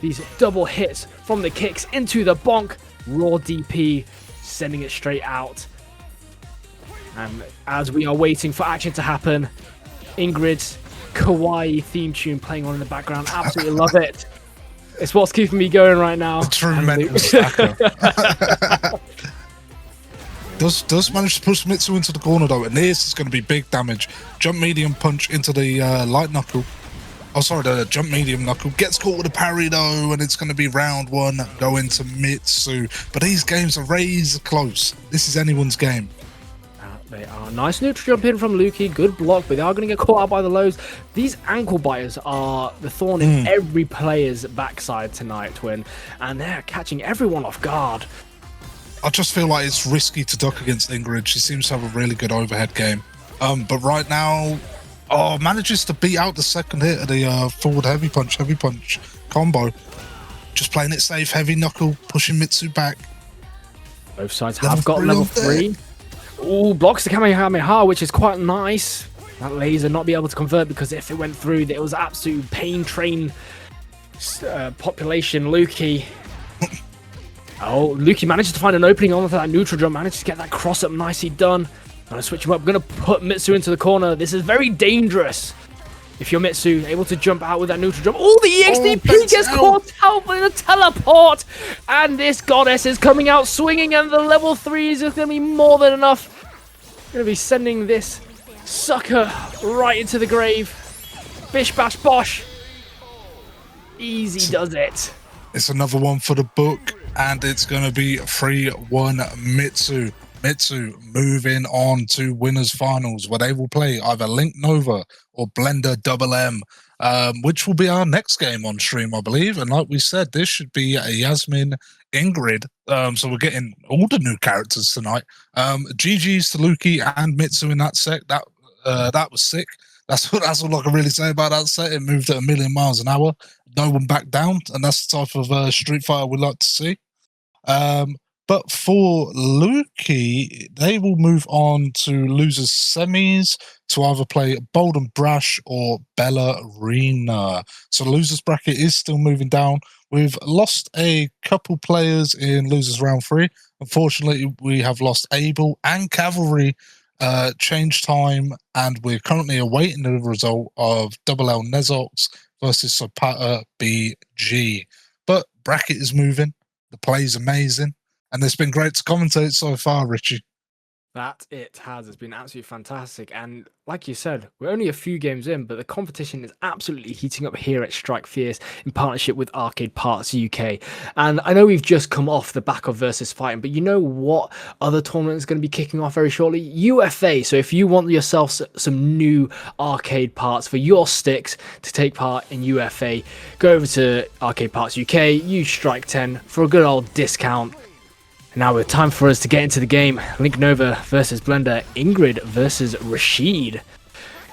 these double hits from the kicks into the bonk. Raw DP, sending it straight out. And as we are waiting for action to happen, Ingrid's kawaii theme tune playing on in the background. Absolutely love it. It's what's keeping me going right now. A true mental stacker. Does manage to push Mitsu into the corner though, and this is going to be big damage. Jump medium punch into the light knuckle. Oh, sorry, the jump medium knuckle. Gets caught with a parry though, and it's going to be round 1 going to Mitsu. But these games are razor close. This is anyone's game. They are. Nice neutral jump in from Lukey. Good block, but they are going to get caught out by the lows. These ankle biters are the thorn in every player's backside tonight, Twin. And they're catching everyone off guard. I just feel like it's risky to duck against Ingrid. She seems to have a really good overhead game. But right now, manages to beat out the second hit of the forward heavy punch combo. Just playing it safe, heavy knuckle, pushing Mitsu back. Both sides have got level 3. Ooh, blocks the Kamehameha, which is quite nice. That laser not be able to convert, because if it went through, it was absolute pain train population. Lukey. Oh, Lukey manages to find an opening on that neutral jump, manages to get that cross up nicely done. Gonna switch him up, gonna put Mitsu into the corner. This is very dangerous. If you're Mitsu, able to jump out with that neutral jump. Oh, the EXDP gets caught out with a teleport. And this goddess is coming out swinging, and the level 3 is going to be more than enough. Going to be sending this sucker right into the grave. Bish bash bosh. Easy does it. It's another one for the book, and it's going to be 3-1 Mitsu. Mitsu moving on to winners finals, where they will play either LinkNova or Blender M, which will be our next game on stream, I believe. And like we said, this should be a Yasmine Ingrid. So we're getting all the new characters tonight. GG's to Lukey and Mitsu in that set. That was sick. That's all I can really say about that set. It moved at 1,000,000 miles an hour. No one backed down, and that's the type of Street Fighter we like to see. But for Lukey, they will move on to losers semis to either play Bold and Brash or Cavalryyy. So the losers bracket is still moving down. We've lost a couple players in losers round 3. Unfortunately, we have lost Abel and Cavalryyy change time, and we're currently awaiting the result of LLNezox versus Zapata BG. But bracket is moving. The play's amazing. And it's been great to commentate so far, Richie. That it has. It's been absolutely fantastic. And like you said, we're only a few games in, but the competition is absolutely heating up here at Strike Fierce in partnership with Arcade Parts UK. And I know we've just come off the back of Versus Fighting, but you know what other tournament is going to be kicking off very shortly? UFA. So if you want yourself some new arcade parts for your sticks to take part in UFA, go over to Arcade Parts UK, use Strike 10 for a good old discount. Now it's time for us to get into the game. LinkNova versus Blender, Ingrid versus Rashid.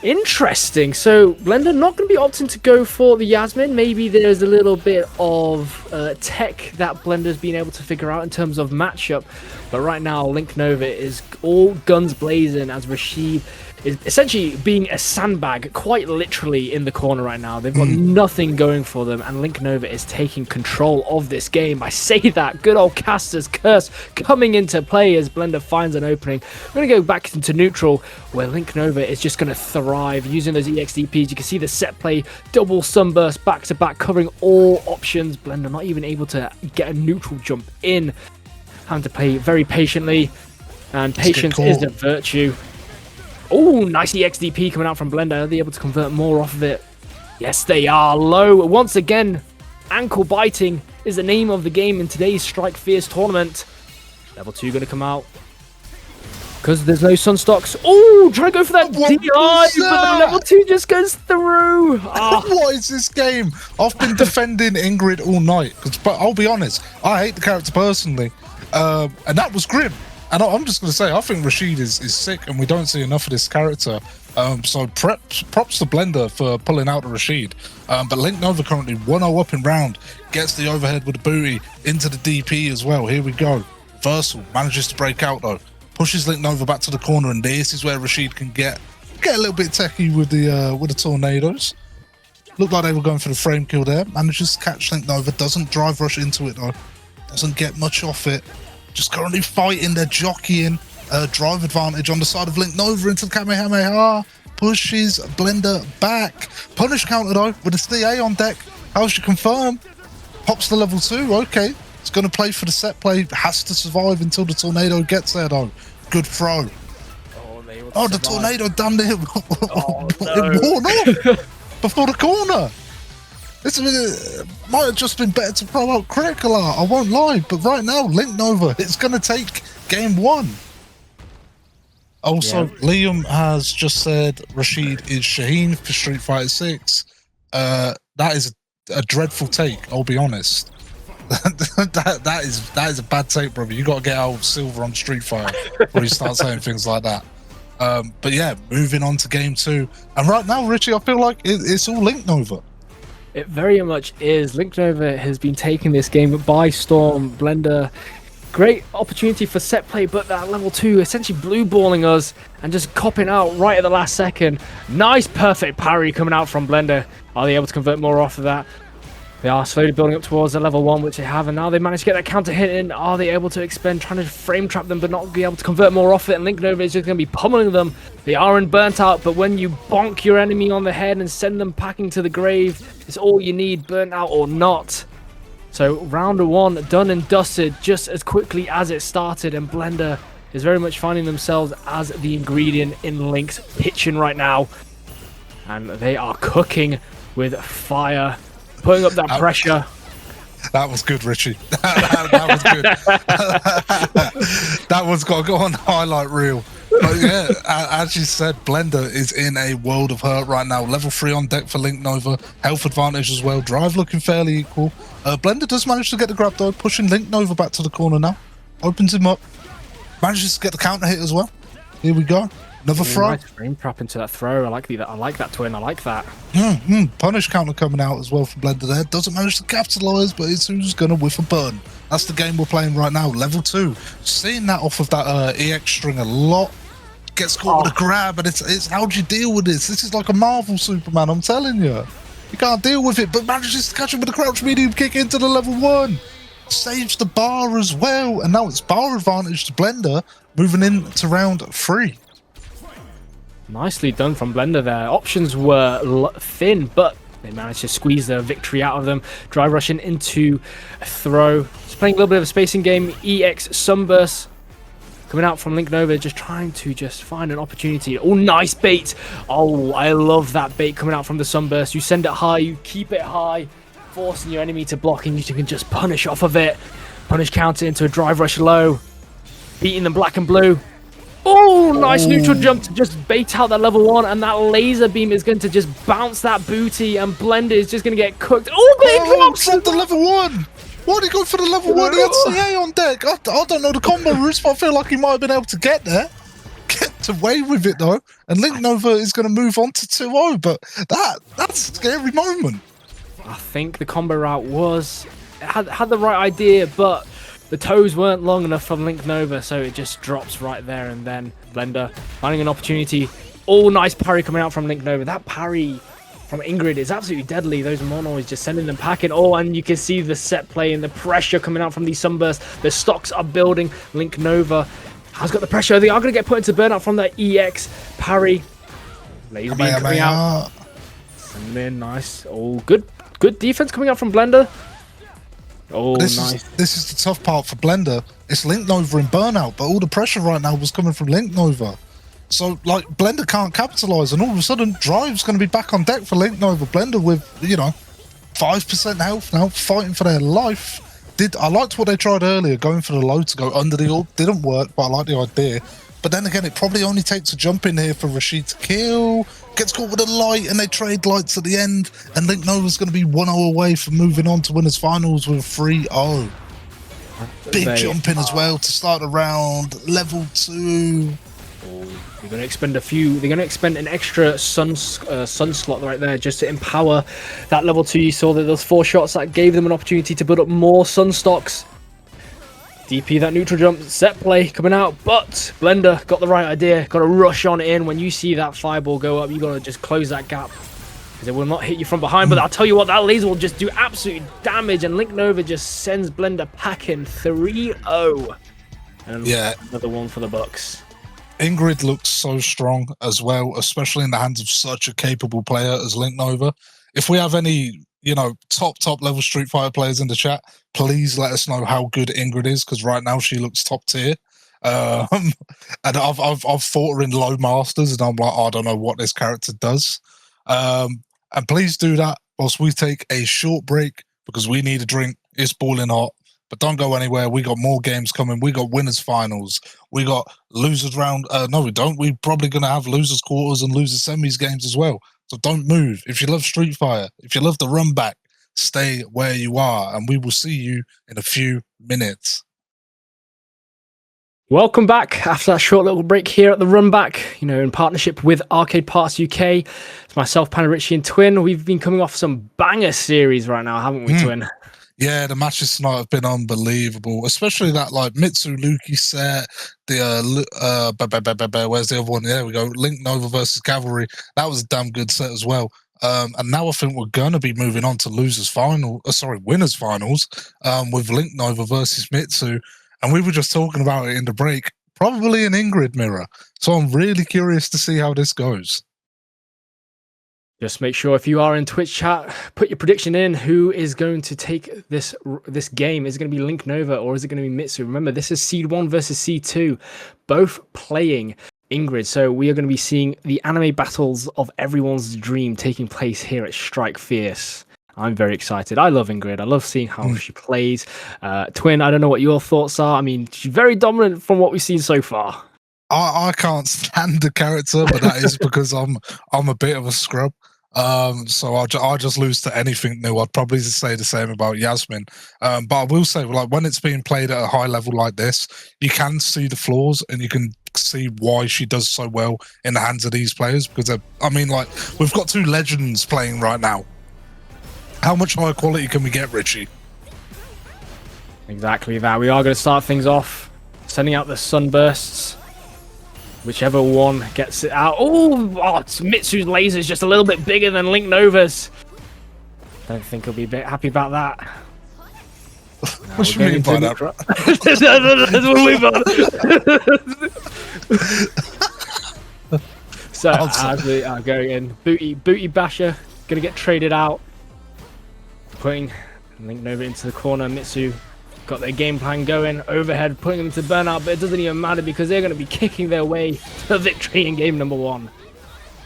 Interesting. So Blender not going to be opting to go for the Yasmine. Maybe there's a little bit of tech that Blender's been able to figure out in terms of matchup. But right now, LinkNova is all guns blazing as Rashid is essentially being a sandbag, quite literally, in the corner right now. They've got nothing going for them, and LinkNova is taking control of this game. I say that, good old Caster's Curse coming into play as Blender finds an opening. We're going to go back into neutral, where LinkNova is just going to thrive using those EXDPs. You can see the set play, double sunburst, back-to-back, covering all options. Blender not even able to get a neutral jump in. Having to play very patiently, and patience is a virtue. Oh, nice EXDP coming out from Blender. Are they able to convert more off of it? Yes, they are. Low. Once again, ankle biting is the name of the game in today's Strike Fierce tournament. Level 2 going to come out. Because there's no sunstocks. Oh, trying to go for that DI, but the level 2 just goes through. Oh. What is this game? I've been defending Ingrid all night. But I'll be honest, I hate the character personally. And that was grim. And I'm just going to say, I think Rashid is sick, and we don't see enough of this character. So props to Blender for pulling out the Rashid. But LinkNova currently 1-0 up in round, gets the overhead with the booty into the DP as well. Here we go. Versal manages to break out though, pushes LinkNova back to the corner, and this is where Rashid can get a little bit techie with the tornadoes. Looked like they were going for the frame kill there. Manages to catch LinkNova, doesn't drive rush into it though. Doesn't get much off it. Just currently fighting, they're jockeying. Drive advantage on the side of LinkNova into the Kamehameha. Pushes Blender back. Punish counter though, with a CA on deck. How should confirm? Pops the level 2, okay. It's going to play for the set play. Has to survive until the tornado gets there though. Good throw. Oh, the tornado damn near it worn off before the corner. This might have just been better to throw out critical art, I won't lie, but right now, LinkNova, it's going to take game 1. Also, Liam has just said Rashid is Shaheen for Street Fighter 6. That is a dreadful take, I'll be honest. that is a bad take, brother. You got to get out of silver on Street Fighter before you start saying things like that. But yeah, moving on to game 2. And right now, Richie, I feel like it's all LinkNova. It very much is. LinkNova has been taking this game by storm. Blender, great opportunity for set play, but that level 2 essentially blue balling us and just copping out right at the last second. Nice, perfect parry coming out from Blender. Are they able to convert more off of that? They are slowly building up towards the level 1, which they have, and now they managed to get that counter hit in. Are they able to expend, trying to frame trap them, but not be able to convert more off it? And LinkNova is just going to be pummeling them. They aren't burnt out, but when you bonk your enemy on the head and send them packing to the grave, it's all you need, burnt out or not. So round 1 done and dusted just as quickly as it started, and Blender is very much finding themselves as the ingredient in Link's kitchen right now. And they are cooking with fire. Putting up that pressure. That was good, Richie. that was good. That one's got to go on the highlight reel. But yeah, as you said, Blender is in a world of hurt right now. Level 3 on deck for LinkNova. Health advantage as well. Drive looking fairly equal. Blender does manage to get the grab though, pushing LinkNova back to the corner now. Opens him up. Manages to get the counter hit as well. Here we go. Another throw. Nice frame trap into that throw. I like that twin. I like that. Punish counter coming out as well from Blender there. Doesn't manage to capitalise, but it's who's going to whiff a burn. That's the game we're playing right now. Level 2. Seeing that off of that EX string a lot. Gets caught with a grab, and it's how do you deal with this? This is like a Marvel Superman, I'm telling you. You can't deal with it, but manages to catch him with a crouch medium kick into the level 1. Saves the bar as well, and now it's bar advantage to Blender, moving into round 3. Nicely done from Blender there. Options were thin, but they managed to squeeze the victory out of them. Drive rushing into a throw. Just playing a little bit of a spacing game. EX Sunburst coming out from LinkNova, just trying to find an opportunity. Oh, nice bait. Oh, I love that bait coming out from the Sunburst. You send it high, you keep it high, forcing your enemy to block, and you can just punish off of it. Punish counter into a drive rush low. Beating them black and blue. Oh, nice neutral jump to just bait out that level 1, and that laser beam is going to just bounce that booty, and Blender is just going to get cooked. Oh, but it drops! From the level 1! Why did he go for the level 1? He had CA on deck. I don't know the combo routes, but I feel like he might have been able to get there. kept away with it though, and LinkNova is going to move on to 2-0. But that's a scary moment. I think the combo route had the right idea, but the toes weren't long enough from LinkNova, so it just drops right there. And then Blender finding an opportunity. Oh, nice parry coming out from LinkNova. That parry from Ingrid is absolutely deadly. Those mono is just sending them packing. Oh, and you can see the set play and the pressure coming out from these sunbursts. The stocks are building. LinkNova has got the pressure. They are going to get put into burnout from that EX parry. Laser beam coming out. Send in, nice. Oh, good defense coming out from Blender. Oh, nice. This is the tough part for Blender. It's LinkNova in burnout, but all the pressure right now was coming from LinkNova. So, like, Blender can't capitalize, and all of a sudden, Drive's going to be back on deck for LinkNova. Blender with, 5% health now, fighting for their life. I liked what they tried earlier, going for the low to go under the orb. Didn't work, but I like the idea. But then again, it probably only takes a jump in here for Rashid to kill. Gets caught with a light, and they trade lights at the end. And LinkNova's going to be 1-0 away from moving on to winners finals with 3-0. Big jump in as well to start around level 2. They're going to expend They're going to expend an extra sun slot right there just to empower that level 2. You saw that those 4 shots that gave them an opportunity to build up more sun stocks. DP that neutral jump, set play coming out, but Blender got the right idea. Got to rush on in. When you see that fireball go up, you got to just close that gap, because it will not hit you from behind. But I'll tell you what, that laser will just do absolute damage, and LinkNova just sends Blender packing 3-0. And another one for the Bucks. Ingrid looks so strong as well, especially in the hands of such a capable player as LinkNova. If we have any, top level Street Fighter players in the chat, please let us know how good Ingrid is, because right now she looks top tier. And I've fought her in low masters, and I'm like, I don't know what this character does. And please do that whilst we take a short break, because we need a drink. It's boiling hot. But don't go anywhere. We got more games coming. We got winners finals. We got losers round. No, we don't. We're probably going to have losers quarters and losers semis games as well. So don't move. If you love Street Fighter, if you love the RUNBACK, stay where you are, and we will see you in a few minutes. Welcome back after that short little break here at the RUNBACK, in partnership with Arcade Parts UK. It's myself, Cavalryyy, and Twin. We've been coming off some banger series right now, haven't we, Twin? Yeah, the matches tonight have been unbelievable, especially that Mitsu Lukey set. Where's the other one? There we go. LinkNova versus Cavalryyy. That was a damn good set as well. And now I think we're going to be moving on to winners finals with LinkNova versus Mitsu. And we were just talking about it in the break, probably an Ingrid mirror. So I'm really curious to see how this goes. Just make sure if you are in Twitch chat, put your prediction in. Who is going to take this game? Is it going to be LinkNova or is it going to be Mitsu? Remember, this is Seed 1 versus Seed 2, both playing Ingrid. So we are going to be seeing the anime battles of everyone's dream taking place here at Strike Fierce. I'm very excited. I love Ingrid. I love seeing how she plays. Twin, I don't know what your thoughts are. I mean, she's very dominant from what we've seen so far. I can't stand the character, but that is because I'm a bit of a scrub. So I'll just lose to anything new. I'd probably say the same about Yasmine. But I will say, when it's being played at a high level like this, you can see the flaws and you can see why she does so well in the hands of these players. Because we've got 2 legends playing right now. How much higher quality can we get, Richie? Exactly that. We are going to start things off, sending out the sunbursts. Whichever one gets it out. Oh, Mitsu's laser is just a little bit bigger than LinkNova's. Don't think he'll be a bit happy about that. What do you mean by that? So as we are going in, Booty Basher gonna get traded out, putting LinkNova into the corner. Mitsu got their game plan going, overhead, putting them to burnout, but it doesn't even matter because they're going to be kicking their way to victory in game number 1.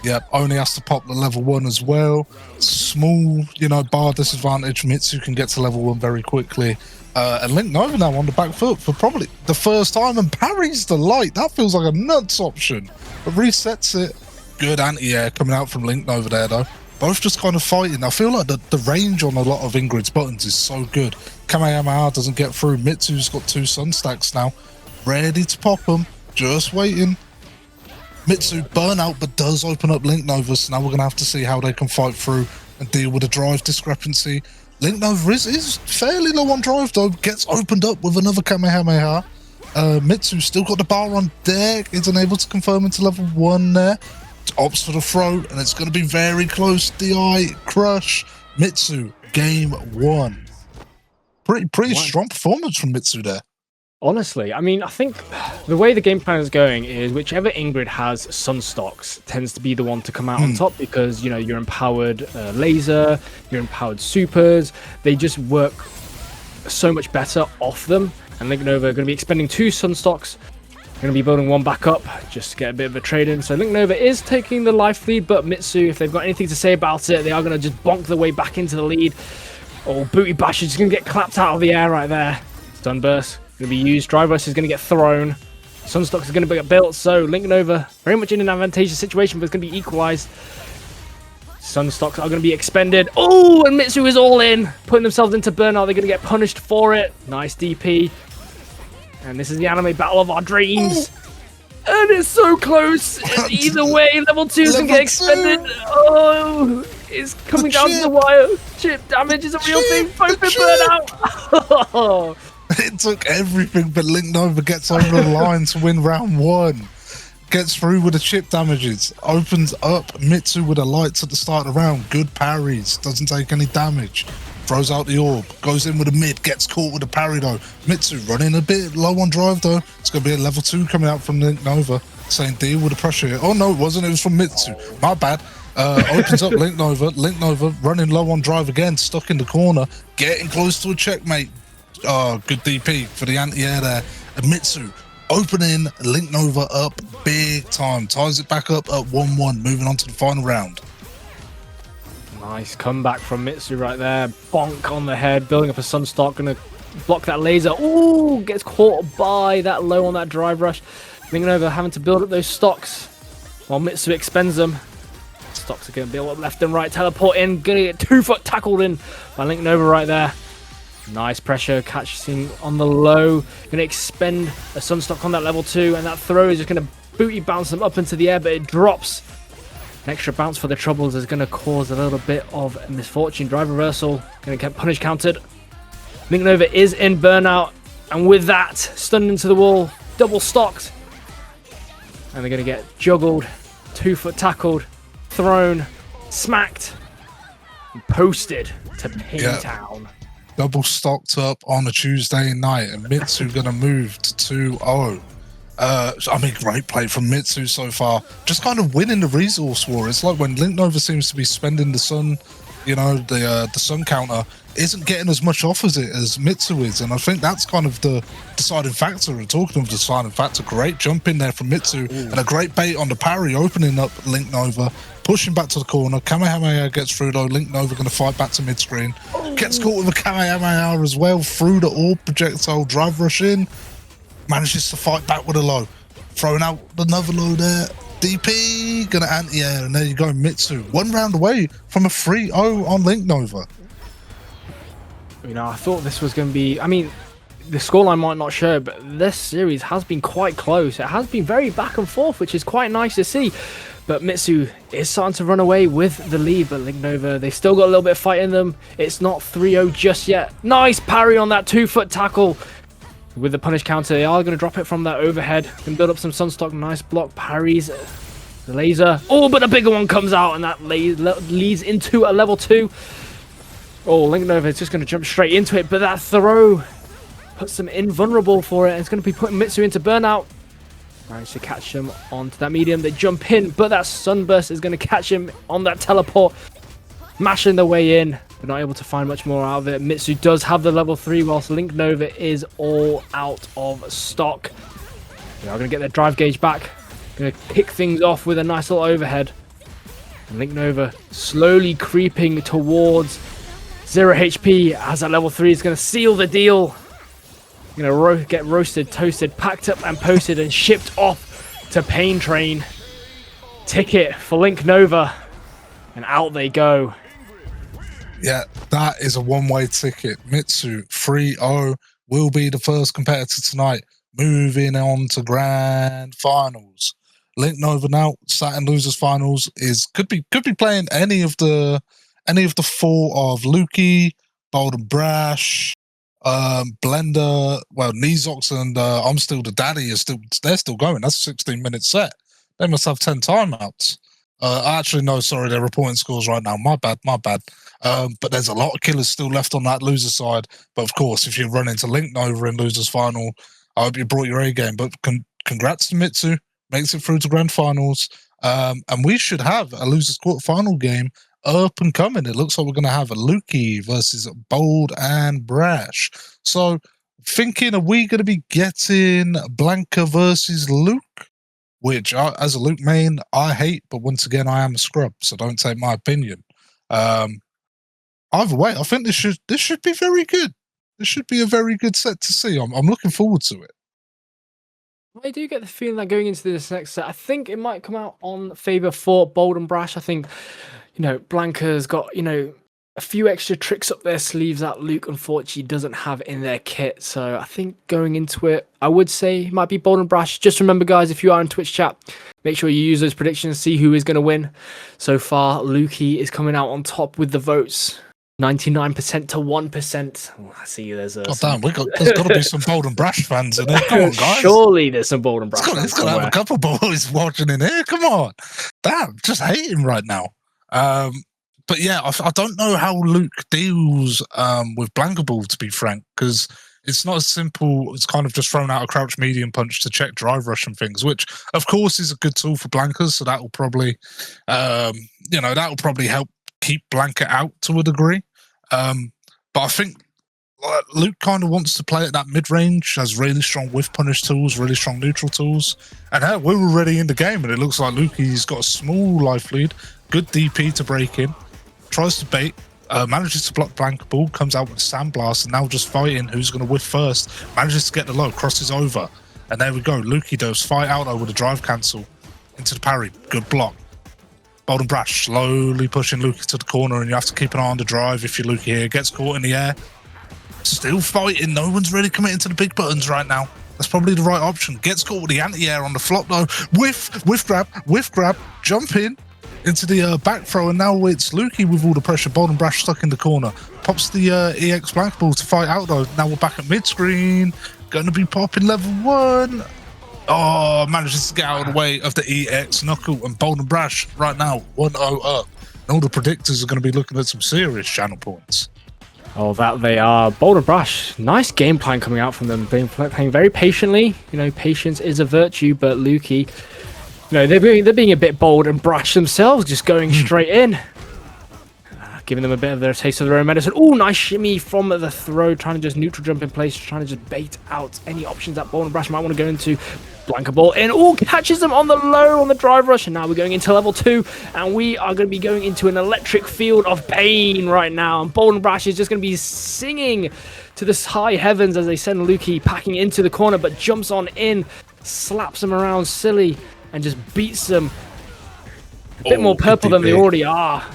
Yep, only has to pop the level 1 as well. Small, bar disadvantage. Mitsu can get to level 1 very quickly. And LinkNova now on the back foot for probably the first time and parries the light. That feels like a nuts option. But resets it. Good anti-air coming out from LinkNova there, though. Both just kind of fighting. I feel like the range on a lot of Ingrid's buttons is so good. Kamehameha doesn't get through. Mitsu's got 2 sun stacks now. Ready to pop them. Just waiting. Mitsu burnout, but does open up LinkNova, so now we're going to have to see how they can fight through and deal with a drive discrepancy. LinkNova is fairly low on drive, though. Gets opened up with another Kamehameha. Mitsu still got the bar on deck. Isn't able to confirm into level 1 there. Opts for the throw, and it's going to be very close. DI, crush. Mitsu, game 1. Pretty strong performance from Mitsu there. Honestly, I mean, I think the way the game plan is going is whichever Ingrid has Sunstocks tends to be the one to come out on top because, you know, you're empowered laser, you're empowered supers. They just work so much better off them. And LinkNova are going to be expending 2 Sunstocks. Going to be building 1 back up just to get a bit of a trade in. So LinkNova is taking the life lead, but Mitsu, if they've got anything to say about it, they are going to just bonk their way back into the lead. Oh, Booty Bash is just going to get clapped out of the air right there. Stunburst going to be used. Drive Rush is going to get thrown. Sunstocks are going to get built. So LinkNova very much in an advantageous situation, but it's going to be equalized. Sunstocks are going to be expended. Oh, and Mitsu is all in, putting themselves into burnout. They're going to get punished for it. Nice DP. And this is the anime battle of our dreams. And it's so close. Either way, level 2 is going to get expended. Oh, it's coming down to the wire. Chip damage is a real thing. Both been burnout. It took everything, but LinkNova gets over the line to win round 1. Gets through with the chip damages. Opens up Mitsu with the lights at the start of the round. Good parries. Doesn't take any damage. Throws out the orb. Goes in with a mid. Gets caught with a parry though. Mitsu running a bit low on drive though. It's going to be a level 2 coming out from LinkNova. Saying deal with the pressure here. Oh no, it wasn't. It was from Mitsu. My bad. Opens up LinkNova. LinkNova running low on drive again. Stuck in the corner. Getting close to a checkmate. Good DP for the anti-air there. And Mitsu opening LinkNova up big time. Ties it back up at 1-1. Moving on to the final round. Nice comeback from Mitsu right there. Bonk on the head. Building up a Sunstock. Going to block that laser. Ooh, gets caught by that low on that drive rush. LinkNova having to build up those stocks while Mitsu expends them. Stocks are going to build up left and right. Teleport in. Going to get 2-foot tackled in by LinkNova right there. Nice pressure, catching on the low. Going to expend a Sunstock on that level 2, and that throw is just going to booty bounce them up into the air, but it drops. An extra bounce for the Troubles is going to cause a little bit of misfortune. Drive reversal, going to get punish counted. LinkNova is in burnout, and with that, stunned into the wall, double stocked. And they're going to get juggled, 2-foot tackled, thrown, smacked, and posted to Pin Town. Double stocked up on a Tuesday night, and Mitsu going to move to 2-0. I mean, great play from Mitsu so far. Just kind of winning the resource war. It's like when LinkNova seems to be spending the sun, you know, the sun counter isn't getting as much off as it as Mitsu is, and I think that's kind of the deciding factor. And talking of the deciding factor, great jump in there from Mitsu. And a great bait on the parry, opening up LinkNova, pushing back to the corner. Kamehameha gets through though. LinkNova going to fight back to mid-screen. Gets caught with a Kamehameha as well through the orb projectile. Drive rush in. Manages to fight back with a low. Throwing out another low there. DP going to anti-air, and there you go, Mitsu. 1 round away from a 3-0 on LinkNova. You know, I thought this was going to be... I mean, the scoreline might not show, but this series has been quite close. It has been very back and forth, which is quite nice to see. But Mitsu is starting to run away with the lead, but LinkNova, they still got a little bit of fight in them. It's not 3-0 just yet. Nice parry on that 2-foot tackle. With the punish counter, they are going to drop it from that overhead. Can build up some Sunstock. Nice block, parries. The laser. Oh, but a bigger one comes out, and that leads into a level 2. Oh, LinkNova is just going to jump straight into it, but that throw puts them invulnerable for it. And it's going to be putting Mitsu into burnout. Managed to catch him onto that medium. They jump in, but that sunburst is going to catch him on that teleport. Mashing their way in, but not able to find much more out of it. Mitsu does have the level 3, whilst LinkNova is all out of stock. They are going to get their drive gauge back. Going to kick things off with a nice little overhead. And LinkNova slowly creeping towards 0 HP as that level 3 is going to seal the deal. Going to get roasted, toasted, packed up and posted and shipped off to Pain Train. Ticket for LinkNova. And out they go. Yeah, that is a one-way ticket. Mitsu 3-0 will be the first competitor tonight. Moving on to grand finals. LinkNova now sat in losers finals could be playing any of the 4 of Lukey, Bold and Brash, Blender, LLNezox and ImStillDaDaddy they're still going. That's a 16-minute set. They must have 10 timeouts. Actually, no, sorry, they're reporting scores right now. My bad. But there's a lot of killers still left on that loser side. But of course, if you run into LinkNova in losers final, I hope you brought your A game. But congrats to Mitsu, makes it through to grand finals. And we should have a losers quarterfinal game up and coming. It looks like we're going to have a Lukey versus Bold and Brash. So thinking, are we going to be getting Blanka versus Luke? Which, as a Luke main, I hate, but once again, I am a scrub, so don't take my opinion. Either way, I think this should be very good. This should be a very good set to see. I'm looking forward to it. I do get the feeling that going into this next set, I think it might come out on favor for Bold and Brash. I think, Blanka's got, a few extra tricks up their sleeves that Luke unfortunately doesn't have in their kit. So I think going into it, I would say it might be Bold and Brash. Just remember, guys, if you are in Twitch chat, make sure you use those predictions, see who is going to win. So far, Lukey is coming out on top with the votes. 99% to 1%. Oh, I see there's a... God damn, there's got to be some Bold and Brash fans in there. Come on, guys. Surely there's some Bold and Brash fans. It's got to have a couple boys watching in here. Come on. Damn, just hating right now. But yeah, I don't know how Luke deals with Blanka Ball, to be frank, because it's not as simple. It's kind of just thrown out a crouch medium punch to check drive rush and things, which of course is a good tool for Blankas. So that will probably, help keep Blanka out to a degree. But I think Luke kind of wants to play at that mid range, has really strong whiff punish tools, really strong neutral tools, and we're already in the game, and it looks like Lukey's got a small life lead, good DP to break in. Tries to bait, manages to block Blanka Ball, comes out with a sandblast, and now just fighting who's going to whiff first. Manages to get the low, crosses over, and there we go. Lukey does fight out over the drive cancel into the parry. Good block. Bold and Brash slowly pushing Lukey to the corner, and you have to keep an eye on the drive if you're Lukey here. Gets caught in the air. Still fighting. No one's really committing to the big buttons right now. That's probably the right option. Gets caught with the anti-air on the flop though. Whiff grab, jump in. Into the back throw, and now it's Lukey with all the pressure. Bold and Brash stuck in the corner. Pops the EX Blanka Ball to fight out though. Now we're back at mid-screen. Going to be popping level 1. Oh, manages to get out of the way of the EX Knuckle, and Bold and Brash right now 1-0 up. And all the predictors are going to be looking at some serious channel points. Oh, that they are. Bold and Brash, nice game plan coming out from them. Playing very patiently. Patience is a virtue, but Lukey... they're being a bit bold, and Brash themselves just going straight in. Giving them a bit of their taste of their own medicine. Oh, nice shimmy from the throw, trying to just neutral jump in place, trying to just bait out any options that Bold and Brash might want to go into. Blanka Ball in. Oh, catches them on the low on the drive rush, and now we're going into level 2, and we are going to be going into an electric field of pain right now. And Bold and Brash is just going to be singing to the high heavens as they send Lukey packing into the corner, but jumps on in, slaps them around silly, and just beats them a bit more purple than they already are.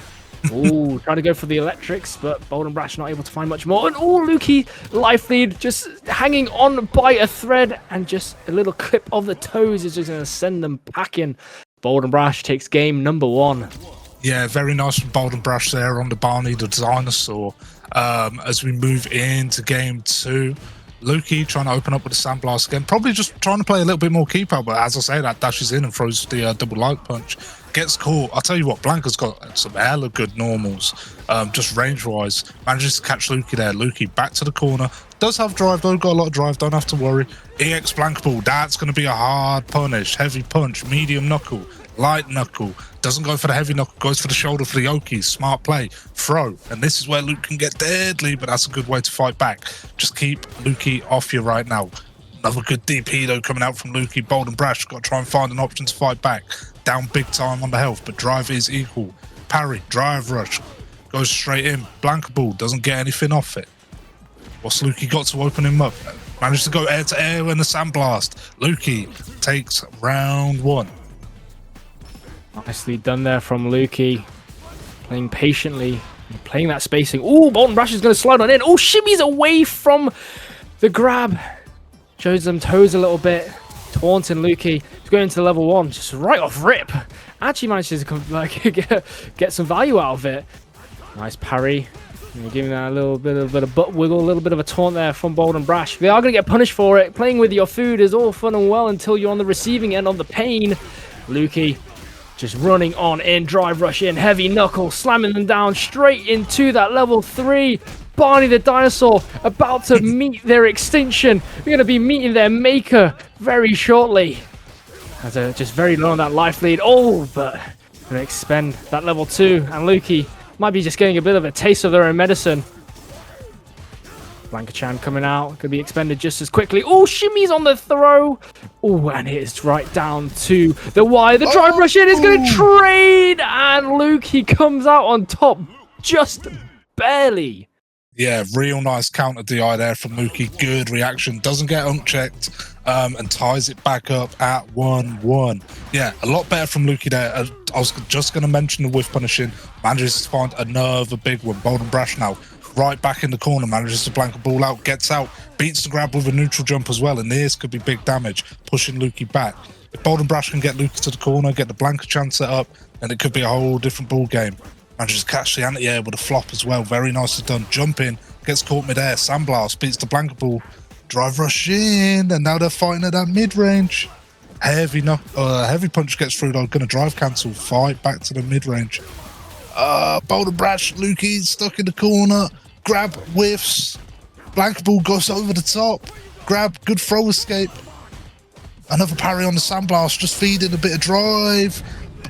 Ooh, trying to go for the electrics, but Bold and Brash not able to find much more. And Lukey life lead just hanging on by a thread, and just a little clip of the toes is just going to send them packing. Bold and Brash takes game number 1. Yeah, very nice from Bold and Brash there on the Barney the dinosaur. As we move into game 2. Lukey trying to open up with the sandblast again, probably just trying to play a little bit more keep out, but as I say, that dashes in and throws the double light punch. Gets caught. I'll tell you what, Blanka's got some hella good normals, just range wise. Manages to catch Lukey there. Lukey back to the corner. Does have drive though, got a lot of drive, don't have to worry. EX Blanka Ball, that's going to be a hard punish. Heavy punch, medium knuckle, light knuckle. Doesn't go for the heavy knuckle, goes for the shoulder for the Okies. Smart play, throw. And this is where Luke can get deadly, but that's a good way to fight back. Just keep Lukey off you right now. Another good DP though coming out from Lukey. Bold and Brash, got to try and find an option to fight back. Down big time on the health, but drive is equal. Parry, drive rush, goes straight in. Blanka Ball doesn't get anything off it. What's Lukey got to open him up? Managed to go air to air in the sandblast. Lukey takes round 1. Nicely done there from Lukey. Playing patiently, playing that spacing. Oh, Bold and Brash is going to slide on in. Oh, shimmies away from the grab. Shows them toes a little bit. taunting Lukey. He's going to level 1, just right off rip. Actually manages to like get some value out of it. Nice parry. Giving that a little bit of butt wiggle, a little bit of a taunt there from Bold and Brash. They are going to get punished for it. Playing with your food is all fun and well until you're on the receiving end of the pain. Lukey just running on in, drive rush in, heavy knuckle, slamming them down straight into that level 3. Barney the dinosaur about to meet their extinction. We're going to be meeting their maker very shortly. As they're just very low on that life lead. Oh, but going to expend that level 2, and Lukey might be just getting a bit of a taste of their own medicine. Blanka-chan coming out. Could be expended just as quickly. Oh, shimmies on the throw. Oh, and it is right down to the wire. The drive rush in is going to trade. And Lukey comes out on top just barely. Yeah, real nice counter DI there from Lukey. Good reaction. Doesn't get unchecked and ties it back up at 1-1. Yeah, a lot better from Lukey there. I was just going to mention the whiff punishing. Manages to find another big one. Bold and Brash now. Right back in the corner. Manages to blank a ball out. Gets out. Beats the grab with a neutral jump as well. And this could be big damage. Pushing Lukey back. If Bold and Brash can get Lukey to the corner, get the Blanka-chan set up, then it could be a whole different ball game. Manages to catch the anti-air with a flop as well. Very nicely done. Jump in. Gets caught mid-air. Sandblast. Beats the Blanka ball. Drive rush in. And now they're fighting at that mid-range. Heavy punch gets through. They're going to drive cancel. Fight back to the mid-range. Bold and Brash. Lukey stuck in the corner. Grab whiffs. Blanka ball goes over the top. Grab. Good throw escape. Another parry on the Sandblast. Just feeding a bit of drive.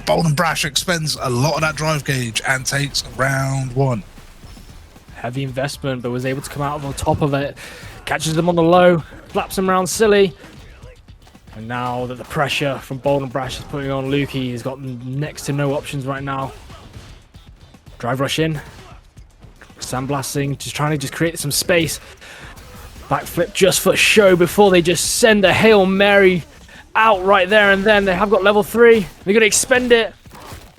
Bold and Brash expends a lot of that drive gauge and takes round 1. Heavy investment, but was able to come out on top of it. Catches them on the low, flaps them around silly. And now that the pressure from Bold and Brash is putting on Lukey, he's got next to no options right now. Drive rush in. Sandblasting, just trying to just create some space. Backflip just for show before they just send a Hail Mary out right there and then. They have got level 3. They're going to expend it.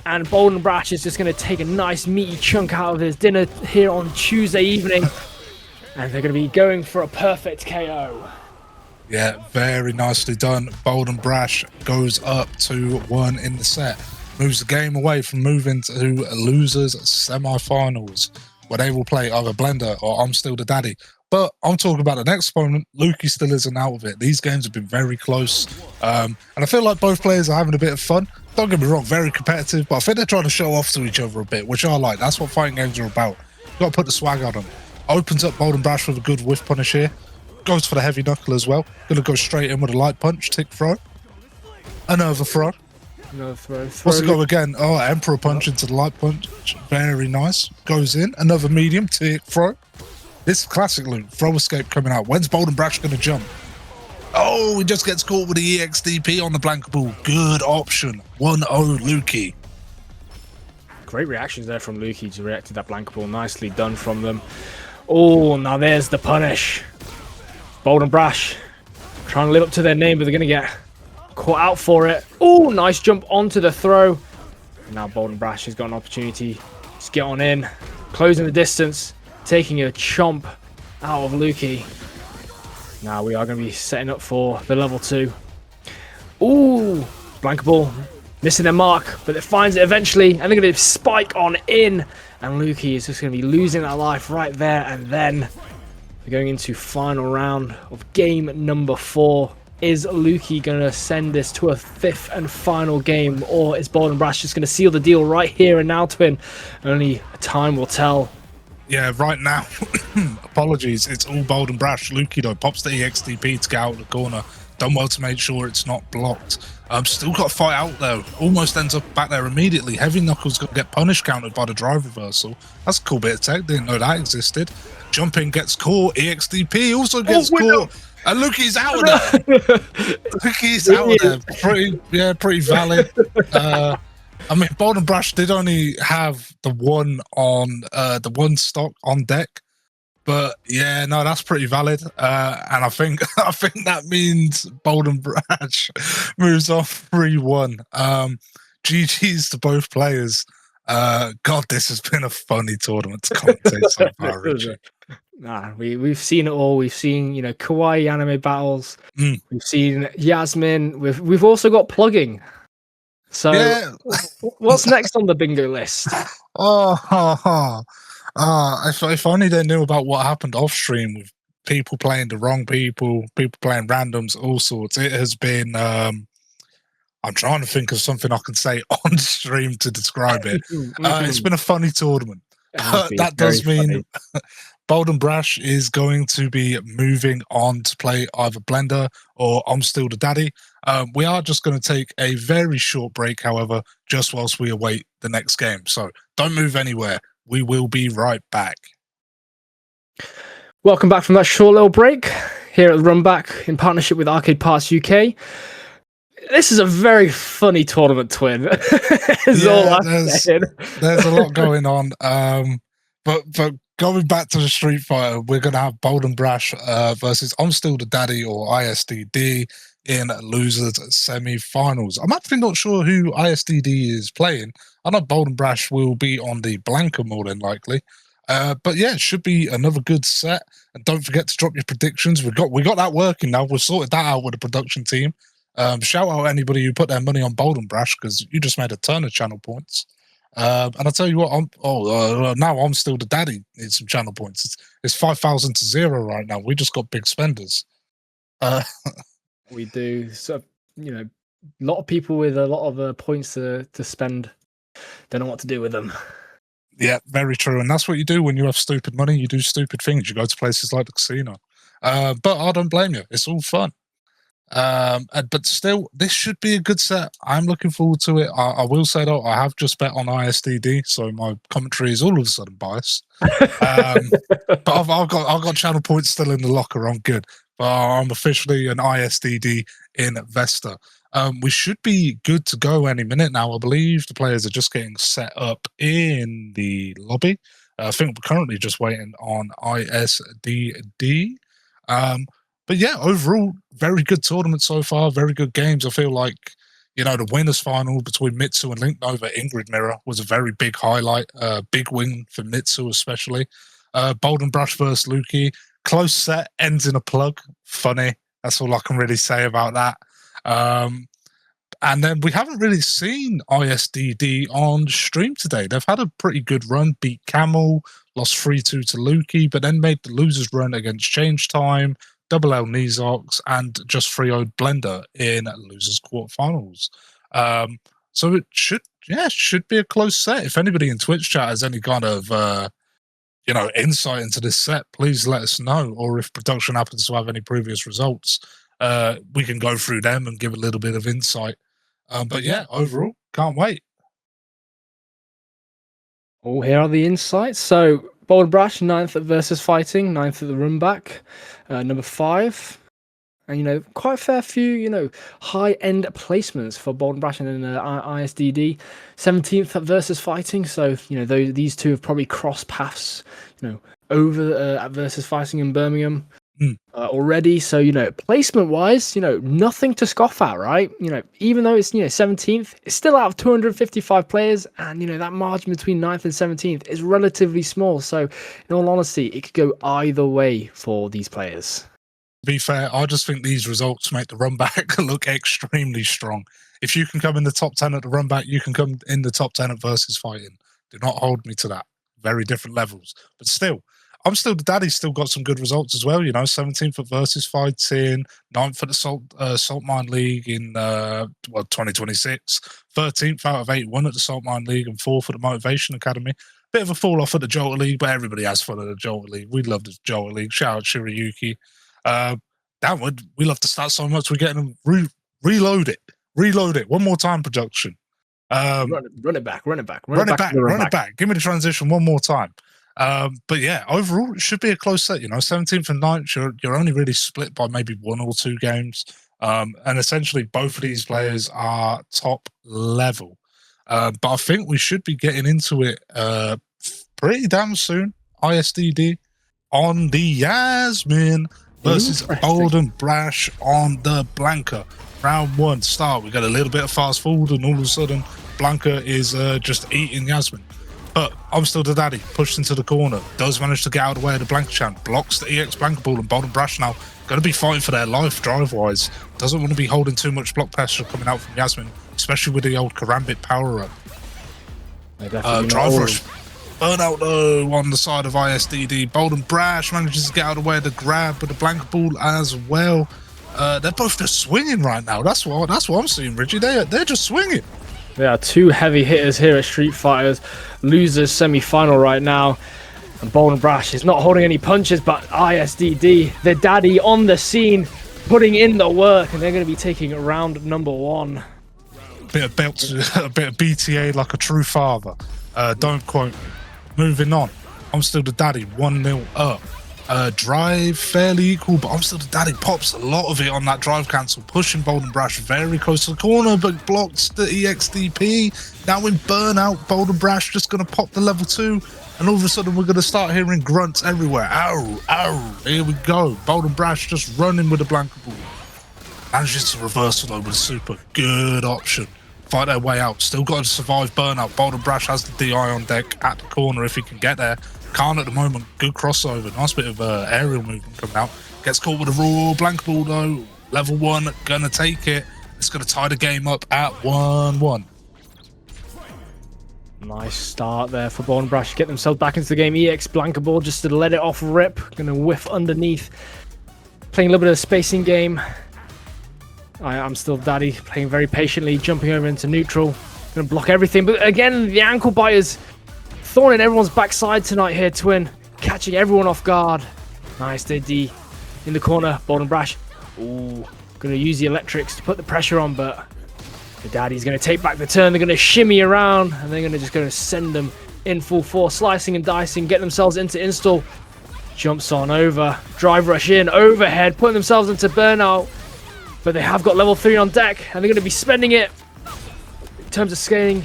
And Bold and Brash is just going to take a nice meaty chunk out of his dinner here on Tuesday evening. And they're going to be going for a perfect KO. Yeah, very nicely done. Bold and Brash goes up 2-1 in the set. Moves the game away from moving to losers semi-finals, where they will play either Blender or ImStillDaDaddy. But I'm talking about the next opponent. Lukey still isn't out of it. These games have been very close. And I feel like both players are having a bit of fun. Don't get me wrong, very competitive, but I think they're trying to show off to each other a bit, which I like. That's what fighting games are about. You've got to put the swag on them. Opens up Bold and Brash with a good whiff punish here. Goes for the heavy knuckle as well. Gonna go straight in with a light punch, tick throw. Another throw. Another throw. What's it go again? Oh, Emperor punch into the light punch. Very nice. Goes in. Another medium, tick throw. This classic loop. Throw escape coming out. When's Bold and Brash gonna jump? Oh, he just gets caught with the EXDP on the Blanka ball. Good option. 1-0 Lukey. Great reactions there from Lukey to react to that Blanka ball. Nicely done from them. Oh, now there's the punish. Bold and Brash trying to live up to their name, but they're going to get caught out for it. Oh, nice jump onto the throw. And now Bold and Brash has got an opportunity to get on in, closing the distance, taking a chomp out of Lukey. Now we are going to be setting up for the level 2. Ooh, Blanka ball missing their mark, but it finds it eventually, and they're going to spike on in. And Lukey is just going to be losing that life right there and then. We're going into final round of game number 4. Is Lukey going to send this to a 5th and final game, or is Bold and Brash just going to seal the deal right here and now, Twin? Only time will tell. Yeah, right now, apologies, it's all Bold and Brash. Lukey, though, pops the EXDP to get out of the corner. Done well to make sure it's not blocked. Still got a fight out though. Almost ends up back there immediately. Heavy Knuckles going to get punish countered by the drive reversal. That's a cool bit of tech. Didn't know that existed. Jumping gets caught. EXDP also gets caught. And Lukey's out of there. Lukey's out of there. Pretty valid. I mean, Bold and Brash did only have the one stock on deck, but yeah, no, that's pretty valid. And I think that means Bold and Brash moves off 3-1. GG's to both players. God, this has been a funny tournament to commentate so far, Richard. Nah, we've seen it all. We've seen, you know, kawaii anime battles. We've seen Yasmine. We've also got plugging. So Yeah. what's next on the bingo list? If only they knew about what happened off stream with people playing the wrong people playing randoms, all sorts. It has been. I'm trying to think of something I can say on stream to describe it. It's been a funny tournament. That does mean Bold and Brash is going to be moving on to play either Blender or ImStillDaDaddy. We are just going to take a very short break, however, just whilst we await the next game. So don't move anywhere. We will be right back. Welcome back from that short little break here at RUNBACK in partnership with Arcade Parts UK. This is a very funny tournament, Twin. There's a lot going on. But going back to the Street Fighter, we're going to have Bold and Brash versus ImStillDaDaddy or ISDD in losers semi-finals. I'm actually not sure who ISDD is playing. I know Bold and Brash will be on the Blanka more than likely. But yeah, it should be another good set. And don't forget to drop your predictions. We got that working now. We've sorted that out with the production team. Shout out anybody who put their money on Bold and Brash because you just made a ton of channel points. And I'll tell you what, now ImStillDaDaddy needs some channel points. It's 5,000 to 0 right now. We just got big spenders. We do. So, you know, a lot of people with a lot of points to spend don't know what to do with them. Yeah, very true. And that's what you do when you have stupid money. You do stupid things. You go to places like the casino. But I don't blame you. It's all fun. But still, this should be a good set. I'm looking forward to it. I will say though, I have just bet on ISDD, so my commentary is all of a sudden biased. But I've got channel points still in the locker. I'm good, but I'm officially an ISDD investor. We should be good to go any minute now. I believe the players are just getting set up in the lobby. I think we're currently just waiting on ISDD. But yeah, overall, very good tournament so far. Very good games. I feel like, you know, the winners final between Mitsu and LinkNova Ingrid Mirror was a very big highlight. Big win for Mitsu, especially. Bold and Brash versus Lukey. Close set, ends in a plug. Funny. That's all I can really say about that. And then we haven't really seen ISDD on stream today. They've had a pretty good run, beat Camel, lost 3-2 to Lukey, but then made the losers run against Change Time, LLNezox, and just 3-0'd Blender in losers quarterfinals. So it should be a close set. If anybody in Twitch chat has any kind of insight into this set, please let us know. Or if production happens to have any previous results, we can go through them and give a little bit of insight. But yeah, overall, can't wait. Oh, here are the insights. So Bold and Brash, 9th at Versus Fighting, 9th at the RUNBACK, number 5. And, you know, quite a fair few, you know, high-end placements for Bold and Brash and then ISDD. 17th at Versus Fighting. So, you know, these two have probably crossed paths, you know, over at Versus Fighting in Birmingham already. So, you know, placement-wise, you know, nothing to scoff at, right? You know, even though it's, you know, 17th, it's still out of 255 players. And, you know, that margin between 9th and 17th is relatively small. So, in all honesty, it could go either way for these players. To be fair, I just think these results make the RUNBACK look extremely strong. If you can come in the top 10 at the RUNBACK, you can come in the top 10 at Versus Fighting. Do not hold me to that. Very different levels. But still, ImStillDaDaddy's still got some good results as well. You know, 17th at Versus Fighting, 9th at the Salt Mine League in 2026, 13th out of 81 at the Salt Mine League, and 4th at the Motivation Academy. Bit of a fall off at the Jolter League, but everybody has fun at the Jolter League. We love the Jolter League. Shout out Shirayuki. Downward, we love to start so much. We're getting them reload it one more time, production. Run it back. Give me the transition one more time. But yeah, overall, it should be a close set. You know, 17th and 9th, you're only really split by maybe 1 or 2 games. And essentially, both of these players are top level. But I think we should be getting into it pretty damn soon. ISDD on the Yasmine versus Bold and Brash on the Blanka. Round 1 start. We got a little bit of fast forward, and all of a sudden, Blanka is just eating Yasmine. But ImStillDaDaddy pushed into the corner, does manage to get out of the way of the Blanka Chan, blocks the EX Blanka ball, and Bold and Brash now going to be fighting for their life drive-wise. Doesn't want to be holding too much block pressure coming out from Yasmine, especially with the old Cavalryyy power up. Drive rush. Burnout though on the side of ISDD. Bold and Brash manages to get out of the way of the grab with the Blanka ball as well. They're both just swinging right now. That's what I'm seeing, Reggie. They're just swinging. There are two heavy hitters here at Street Fighters. Losers semi-final right now. And Bold and Brash is not holding any punches, but ISDD, the daddy on the scene, putting in the work, and they're going to be taking round number 1. A bit of BTA like a true father. Don't quote me. Moving on. ImStillDaDaddy 1-0 up. Drive fairly equal, but ImStillDaDaddy pops a lot of it on that drive cancel, pushing Bold and Brash very close to the corner, but blocks the EXDP. Now in burnout, Bold and Brash just going to pop the level 2, and all of a sudden we're going to start hearing grunts everywhere. Ow, ow, here we go. Bold and Brash just running with the Blanka ball. Manages to reversal though with a super good option. Fight their way out. Still got to survive burnout. Bold and Brash has the DI on deck at the corner if he can get there. Can't at the moment. Good crossover. Nice bit of aerial movement coming out. Gets caught with a raw Blanka ball though. Level 1, gonna take it. It's gonna tie the game up at 1-1. Nice start there for Bold and Brash. Get themselves back into the game. EX Blanka ball just to let it off rip. Gonna whiff underneath. Playing a little bit of spacing game. ImStillDaDdy playing very patiently, jumping over into neutral. Gonna block everything. But again, the ankle biters thorning everyone's backside tonight here, Twin. Catching everyone off guard. Nice, DD in the corner. Bold and Brash. Ooh, gonna use the electrics to put the pressure on, but the daddy's gonna take back the turn. They're gonna shimmy around, and they're gonna send them in full force, slicing and dicing, get themselves into install. Jumps on over, drive rush in, overhead, putting themselves into burnout. But they have got level 3 on deck, and they're going to be spending it in terms of scaling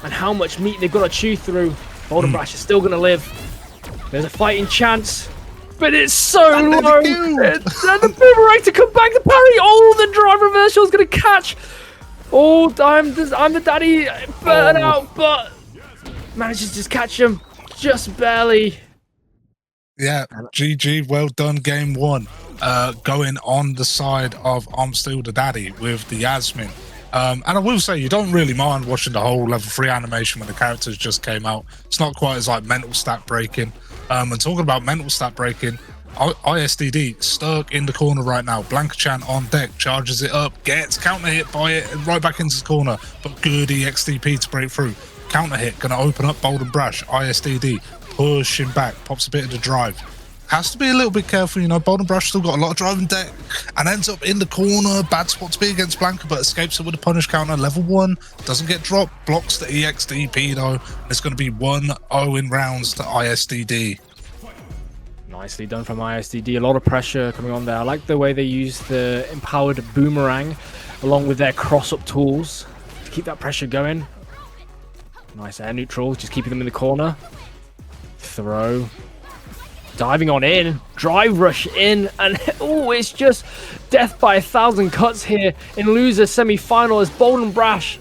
and how much meat they've got to chew through. Bold and Brash is still going to live. There's a fighting chance, but it's so low. And the boomerang to come back to parry. Oh, the drive reversal is going to catch. Oh, I'm the daddy. Burn out, but manages to just catch him just barely. Yeah, GG, well done, game 1. Going on the side of ImStillDaDaddy with the Yasmine. And I will say, you don't really mind watching the whole level 3 animation when the characters just came out. It's not quite as like mental stat breaking. And talking about mental stat breaking, ISDD stuck in the corner right now. Blanka Chan on deck, charges it up, gets counter hit by it, and right back into the corner. But good EXDP to break through. Counter hit, gonna open up Bold and Brash. ISDD pushing back, pops a bit of the drive. Has to be a little bit careful, you know. Bold and Brash still got a lot of driving deck and ends up in the corner. Bad spot to be against Blanka, but escapes it with a punish counter. Level 1, doesn't get dropped, blocks the EXDP though. It's going to be 1-0 in rounds to ISDD. Nicely done from ISDD. A lot of pressure coming on there. I like the way they use the empowered boomerang along with their cross-up tools to keep that pressure going. Nice air neutral, just keeping them in the corner. Throw. Diving on in, drive rush in, and oh, it's just death by 1,000 cuts here in loser semi-final as Bold and Brash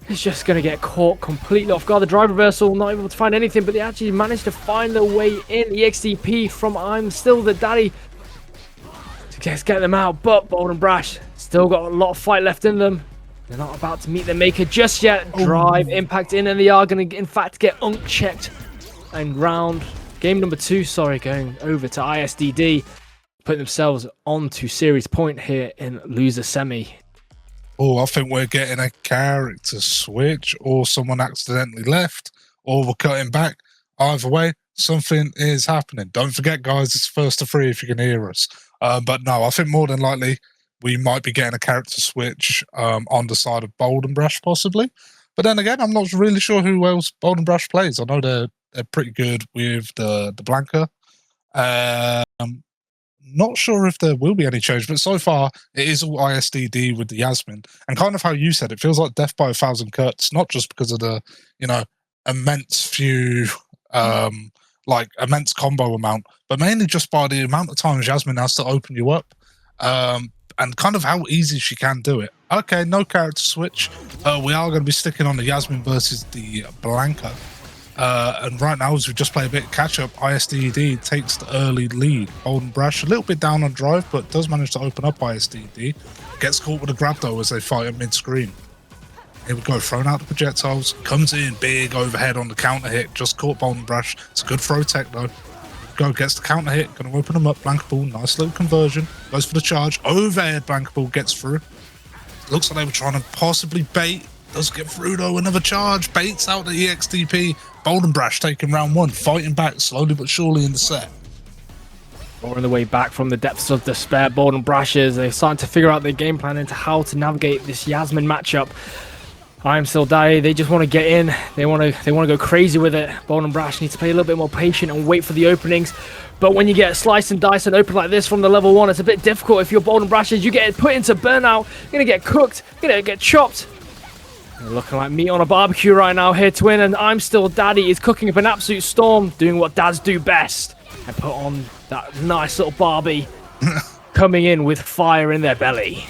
is just going to get caught completely off guard. The drive reversal, not able to find anything, but they actually managed to find their way in. EXDP from ImStillDaDaddy to get them out, but Bold and Brash still got a lot of fight left in them. They're not about to meet their maker just yet. Drive, impact in, and they are going to, in fact, get checked and game number 2, going over to ISDD, putting themselves on to series point here in loser semi. Oh, I think we're getting a character switch, or someone accidentally left, or we're cutting back. Either way, something is happening. Don't forget, guys, it's first to 3 if you can hear us. But no, I think more than likely we might be getting a character switch on the side of Bold and Brash, possibly. But then again, I'm not really sure who else Bold and Brash plays. I know they're pretty good with the Blanka. Not sure if there will be any change, but so far it is all ISDD with the Yasmine. And kind of how you said, it feels like death by 1,000 cuts, not just because of the, you know, immense few, immense combo amount, but mainly just by the amount of times Yasmine has to open you up, and kind of how easy she can do it. Okay, no character switch. We are going to be sticking on the Yasmine versus the Blanka. And right now, as we just play a bit of catch up, ISDD takes the early lead. Bold Brash a little bit down on drive, but does manage to open up ISDD. Gets caught with a grab though as they fight at mid-screen. Here we go, throwing out the projectiles, comes in big overhead on the counter hit, just caught Bold Brash. It's a good throw tech though. Go, gets the counter hit, gonna open them up. Blanka ball, nice little conversion, goes for the charge, overhead. Blanka ball gets through. Looks like they were trying to possibly bait. Does get through though, another charge, baits out the EXDP. Bold Brash taking round one, fighting back slowly but surely in the set. Or on the way back from the depths of despair, Bold Brashers, they're starting to figure out their game plan into how to navigate this Yasmine matchup. ImStillDaDdy, they just want to get in. They want to go crazy with it. Bold Brash needs to play a little bit more patient and wait for the openings. But when you get sliced and diced and open like this from the level 1, it's a bit difficult. If you're Bold Brashers, you get put into burnout. You're gonna get cooked. You're gonna get chopped. They're looking like meat on a barbecue right now here to win, and ImStillDaDdy is cooking up an absolute storm, doing what dads do best, and put on that nice little Barbie, coming in with fire in their belly.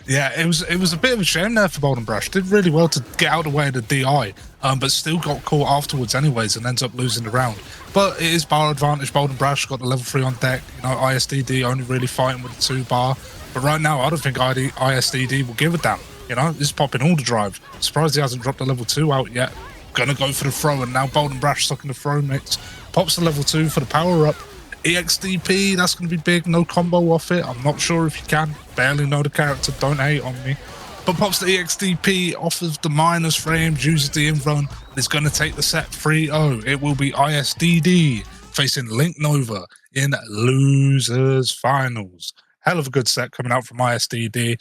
Yeah, it was a bit of a shame there for Bold Brash. Did really well to get out of the way of the DI, but still got caught afterwards anyways and ends up losing the round. But it is bar advantage. Bold Brash got the level 3 on deck. You know, ISDD only really fighting with the 2 bar. But right now, I don't think ISDD will give a damn. You know, this is popping all the drive. Surprised he hasn't dropped the level 2 out yet. Gonna go for the throw, and now Bold Brash stuck in the throw mix. Pops the level 2 for the power up. EXDP, that's going to be big. No combo off it. I'm not sure if you can. Barely know the character. Don't hate on me. But pops the EXDP off of the minus frames, uses the info, and is going to take the set 3-0. It will be ISDD facing LinkNova in losers finals. Hell of a good set coming out from ISDD.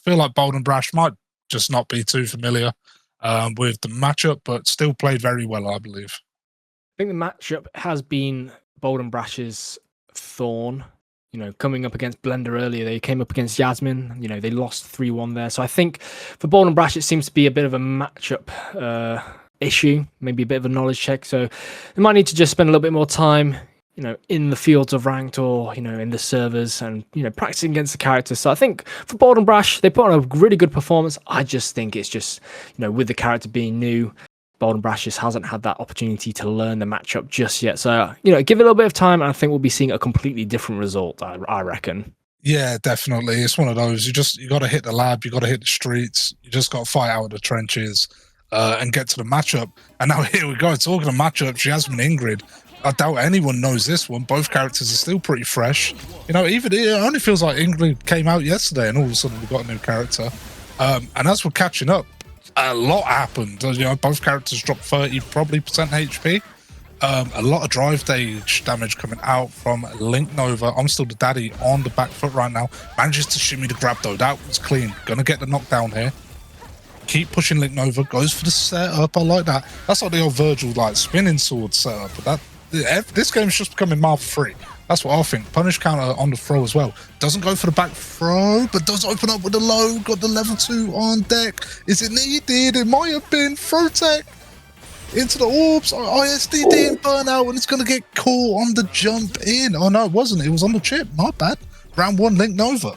Feel like Bold Brash might just not be too familiar with the matchup, but still played very well, I believe. I think the matchup has been Bold Brash's thorn. You know, coming up against Blender earlier, they came up against Yasmine. You know, they lost 3-1 there. So I think for Bold Brash, it seems to be a bit of a matchup issue, maybe a bit of a knowledge check. So they might need to just spend a little bit more time, you know, in the fields of ranked or, you know, in the servers and, you know, practicing against the characters. So I think for Bold Brash, they put on a really good performance. I just think it's just, you know, with the character being new, Bold Brash just hasn't had that opportunity to learn the matchup just yet. So, you know, give it a little bit of time, and I think we'll be seeing a completely different result, I reckon. Yeah, definitely. It's one of those. You got to hit the lab. You got to hit the streets. You just got to fight out of the trenches and get to the matchup. And now here we go. Talking of matchups, Yasmine Ingrid. I doubt anyone knows this one. Both characters are still pretty fresh. You know, even it only feels like Ingrid came out yesterday, and all of a sudden we've got a new character. And as we're catching up, a lot happened. You know, both characters dropped 30% HP. A lot of drive stage damage coming out from LinkNova. ImStillDaDaddy on the back foot right now. Manages to shimmy the grab though. That was clean. Gonna get the knockdown here. Keep pushing LinkNova. Goes for the setup. I like that. That's like the old Virgil like spinning sword setup. But this game's just becoming Marvel free. That's what I think. Punish counter on the throw as well. Doesn't go for the back throw, but does open up with the low. Got the level 2 on deck. Is it needed? It might have been. Throw tech into the orbs. ISDD and burnout, and it's going to get caught on the jump in. Oh, no, it wasn't. It was on the chip. My bad. Round 1, LinkNova.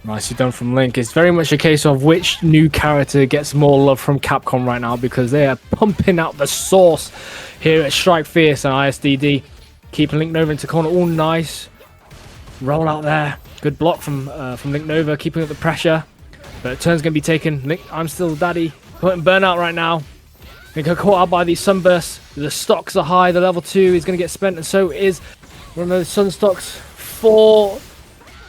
Nicely done from Link. It's very much a case of which new character gets more love from Capcom right now, because they are pumping out the sauce here at Strike Fierce and ISDD. Keeping LinkNova into corner, all nice. Roll out there. Good block from LinkNova, keeping up the pressure. But turn's going to be taken. ImStillDaDdy putting burnout right now. They get caught out by these sunbursts. The stocks are high. The level 2 is going to get spent, and so is one of those sun stocks. 4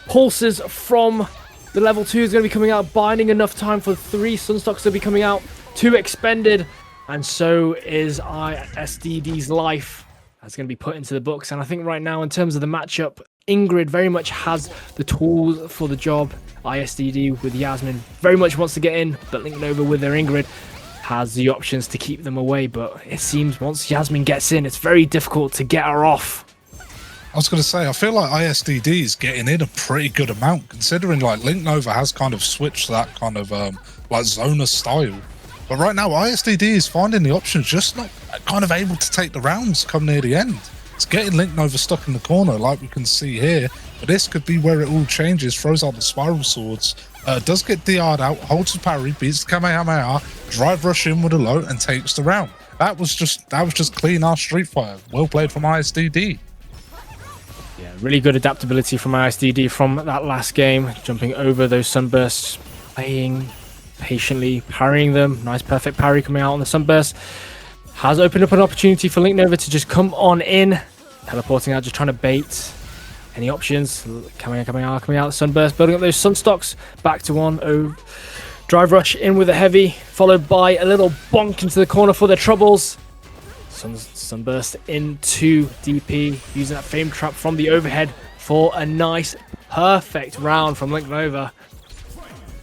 pulses from the level 2 is going to be coming out, binding enough time for 3 sun stocks to be coming out. 2 expended, and so is ISDD's life. That's going to be put into the books. And I think right now, in terms of the matchup, Ingrid very much has the tools for the job. ISDD with Yasmine very much wants to get in, but LinkNova with their Ingrid has the options to keep them away. But it seems once Yasmine gets in, it's very difficult to get her off. I was going to say, I feel like ISDD is getting in a pretty good amount, considering like LinkNova has kind of switched that kind of like zoner style. But right now, ISDD is finding the options, just not kind of able to take the rounds come near the end. It's getting LinkNova stuck in the corner, like we can see here. But this could be where it all changes. Throws out the spiral swords. Does get DR'd out, holds the parry, beats the Kamehameha, drive rush in with a low, and takes the round. That was just clean ass Street Fighter. Well played from ISDD. Yeah, really good adaptability from ISDD from that last game, jumping over those sunbursts, playing patiently, parrying them. Nice perfect parry coming out on the sunburst. Has opened up an opportunity for LinkNova to just come on in, teleporting out, just trying to bait. Any options? Coming out, sunburst, building up those sunstocks, back to one. Oh, drive rush in with a heavy, followed by a little bonk into the corner for the troubles. Sunburst into DP, using that fame trap from the overhead for a nice, perfect round from LinkNova.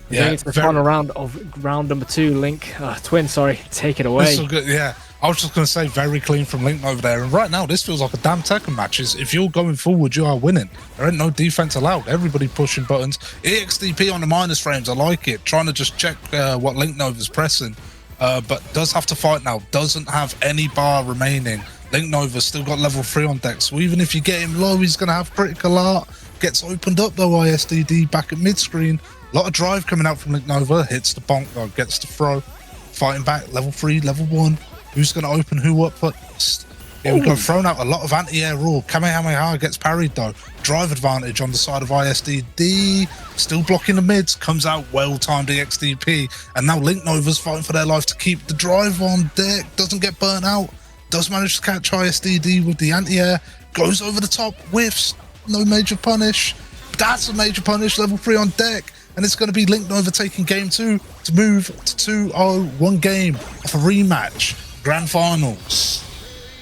Yeah, going into the final round of round number 2. Twin, sorry, take it away. This is good, yeah. I was just going to say, very clean from LinkNova there. And right now, this feels like a damn Tekken match. If you're going forward, you are winning. There ain't no defense allowed. Everybody pushing buttons. EXDP on the minus frames, I like it. Trying to just check what LinkNova's pressing. But does have to fight now. Doesn't have any bar remaining. LinkNova's still got level 3 on deck. So even if you get him low, he's going to have critical art. Gets opened up though, ISDD back at mid-screen. A lot of drive coming out from LinkNova. Hits the bonk though, gets the throw. Fighting back, level 3, level 1. Who's going to open who up first? Here we go, thrown out a lot of anti-air raw. Kamehameha gets parried though. Drive advantage on the side of ISDD. Still blocking the mids. Comes out well-timed EXDP. And now LinkNova's fighting for their life to keep the drive on deck. Doesn't get burnt out. Does manage to catch ISDD with the anti-air. Goes over the top. Whiffs. No major punish. That's a major punish. Level 3 on deck. And it's going to be LinkNova taking game 2 to move to 2-0. One game of a rematch. Grand finals.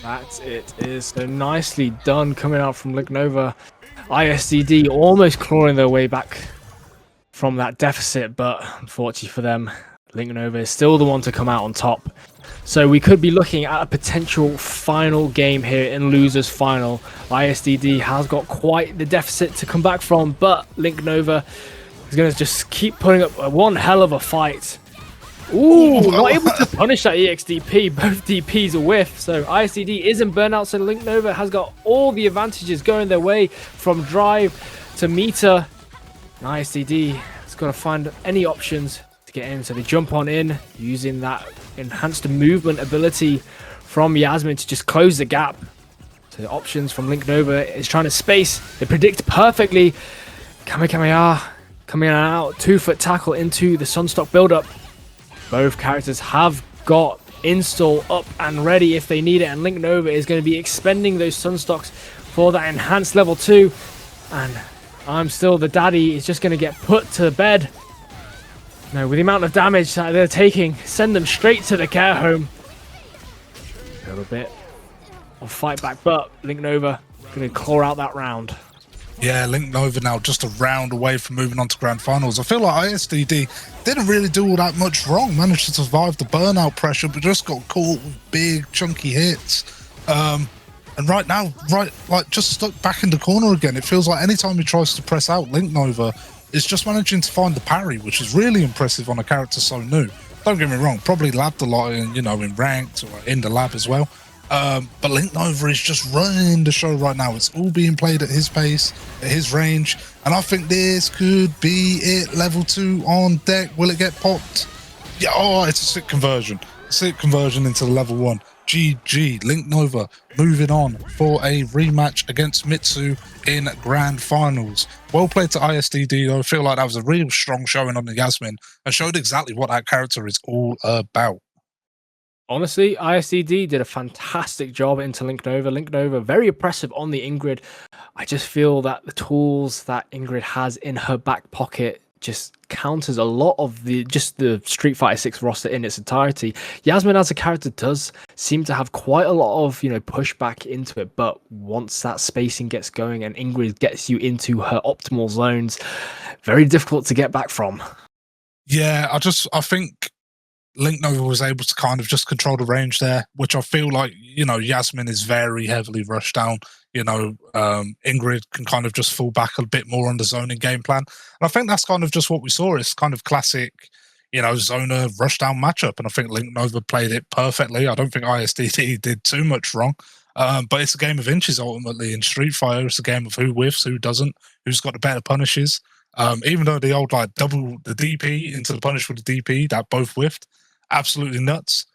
That it is. So nicely done coming out from LinkNova. ISDD almost clawing their way back from that deficit, but unfortunately for them, LinkNova is still the one to come out on top. So we could be looking at a potential final game here in losers final. ISDD has got quite the deficit to come back from, but LinkNova is going to just keep putting up one hell of a fight. Ooh, not able to punish that EXDP. Both DPs a whiff. So ISDD isn't burnout, so LinkNova has got all the advantages going their way from drive to meter. And ISDD has got to find any options to get in. So they jump on in using that enhanced movement ability from Yasmine to just close the gap. So the options from LinkNova is trying to space. They predict perfectly. Kamehameha coming out. 2-foot tackle into the Sunstock build-up. Both characters have got install up and ready if they need it, and LinkNova is going to be expending those Sunstocks for that enhanced level 2. And I'm Still the Daddy is just going to get put to bed. No, with the amount of damage that they're taking, send them straight to the care home. A little bit of fight back, but LinkNova going to claw out that round. Yeah, LinkNova now just a round away from moving on to grand finals. I feel like ISDD didn't really do all that much wrong. Managed to survive the burnout pressure, but just got caught with big chunky hits. And right now, just stuck back in the corner again. It feels like anytime he tries to press out, LinkNova is just managing to find the parry, which is really impressive on a character so new. Don't get me wrong, probably labbed a lot in, in ranked or in the lab as well. But LinkNova is just running the show right now. It's all being played at his pace, at his range, and I think this could be it. Level 2 on deck. Will it get popped? Yeah, oh, it's a sick conversion. Sick conversion into level 1. GG. LinkNova moving on for a rematch against Mitsu in grand finals. Well played to ISDD though. I feel like that was a real strong showing on the Yasmine and showed exactly what that character is all about. Honestly, ISDD did a fantastic job into LinkNova. LinkNova, very impressive on the Ingrid. I just feel that the tools that Ingrid has in her back pocket just counters a lot of the Street Fighter 6 roster in its entirety. Yasmine as a character does seem to have quite a lot of, pushback into it, but once that spacing gets going and Ingrid gets you into her optimal zones, very difficult to get back from. Yeah, I think LinkNova was able to kind of just control the range there, which I feel like, Yasmine is very heavily rushed down. Ingrid can kind of just fall back a bit more on the zoning game plan. And I think that's kind of just what we saw. It's kind of classic, zoner rush down matchup. And I think LinkNova played it perfectly. I don't think ISDD did too much wrong. But it's a game of inches ultimately in Street Fighter. It's a game of who whiffs, who doesn't, who's got the better punishes. Even though the old double the DP into the punish with the DP, that both whiffed. Absolutely nuts.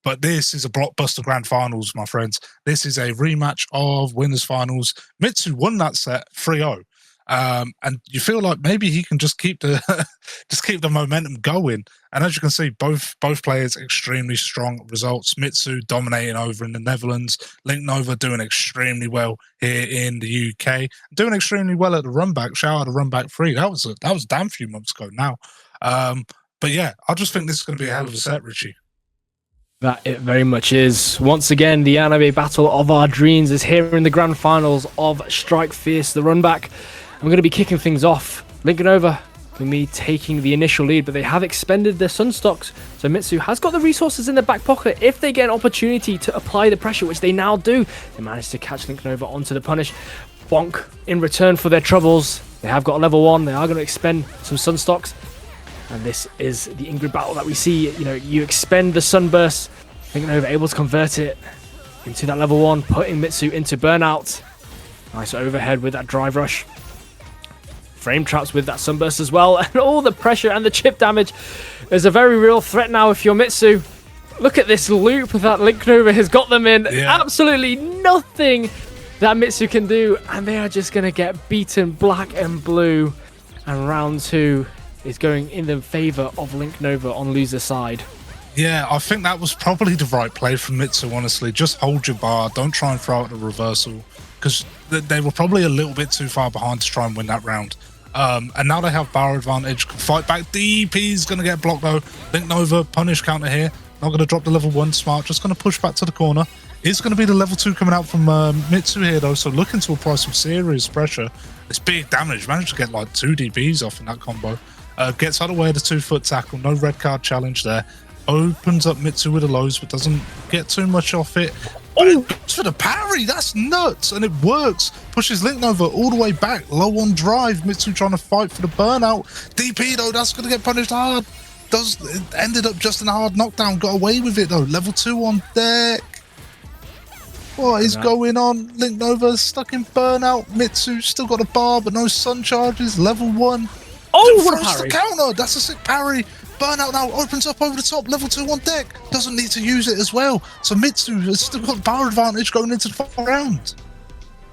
But this is a blockbuster grand finals, my friends. This is a rematch of winners finals. Mitsu won that set 3-0. And you feel like maybe he can just keep the momentum going. And as you can see, both players extremely strong results. Mitsu dominating over in the Netherlands. LinkNova doing extremely well here in the UK. Doing extremely well at the RUNBACK. Shout out to RUNBACK 3. That was a damn few months ago now. But yeah, I just think this is going to be a hell of a set, Richie. That it very much is. Once again, the anime battle of our dreams is here in the grand finals of Strike Fierce, the RUNBACK. I'm going to be kicking things off. LinkNova with me taking the initial lead, but they have expended their Sunstocks. So Mitsu has got the resources in their back pocket. If they get an opportunity to apply the pressure, which they now do, they manage to catch LinkNova onto the punish. Bonk in return for their troubles. They have got a level 1. They are going to expend some Sunstocks. And this is the Ingrid battle that we see. You know, you expend the Sunburst. LinkNova able to convert it into that level 1, putting Mitsu into burnout. Nice overhead with that drive rush. Frame traps with that Sunburst as well. And all the pressure and the chip damage is a very real threat now if you're Mitsu. Look at this loop that LinkNova has got them in. Yeah. Absolutely nothing that Mitsu can do. And they are just going to get beaten black and blue. And round 2 is going in the favor of LinkNova on loser side. Yeah, I think that was probably the right play from Mitsu, honestly. Just hold your bar. Don't try and throw out the reversal. Because they were probably a little bit too far behind to try and win that round. And now they have bar advantage. Can fight back. DP's going to get blocked, though. LinkNova, punish counter here. Not going to drop the level 1 smart. Just going to push back to the corner. It's going to be the level 2 coming out from Mitsu here, though. So looking to apply some serious pressure. It's big damage. Managed to get like 2 DPs off in that combo. Gets out of the way of the 2-foot tackle. No red card challenge there. Opens up Mitsu with the lows, but doesn't get too much off it. Oh, goes for the parry. That's nuts. And it works. Pushes LinkNova all the way back. Low on drive. Mitsu trying to fight for the burnout. DP, though, that's going to get punished hard. It ended up just in a hard knockdown. Got away with it, though. Level 2 on deck. What is going on? LinkNova stuck in burnout. Mitsu still got a bar, but no sun charges. Level 1. Oh, what a parry. The counter. That's a sick parry. Burnout now opens up over the top. Level 2 on deck. Doesn't need to use it as well. So Mitsu has still got bar advantage going into the final round.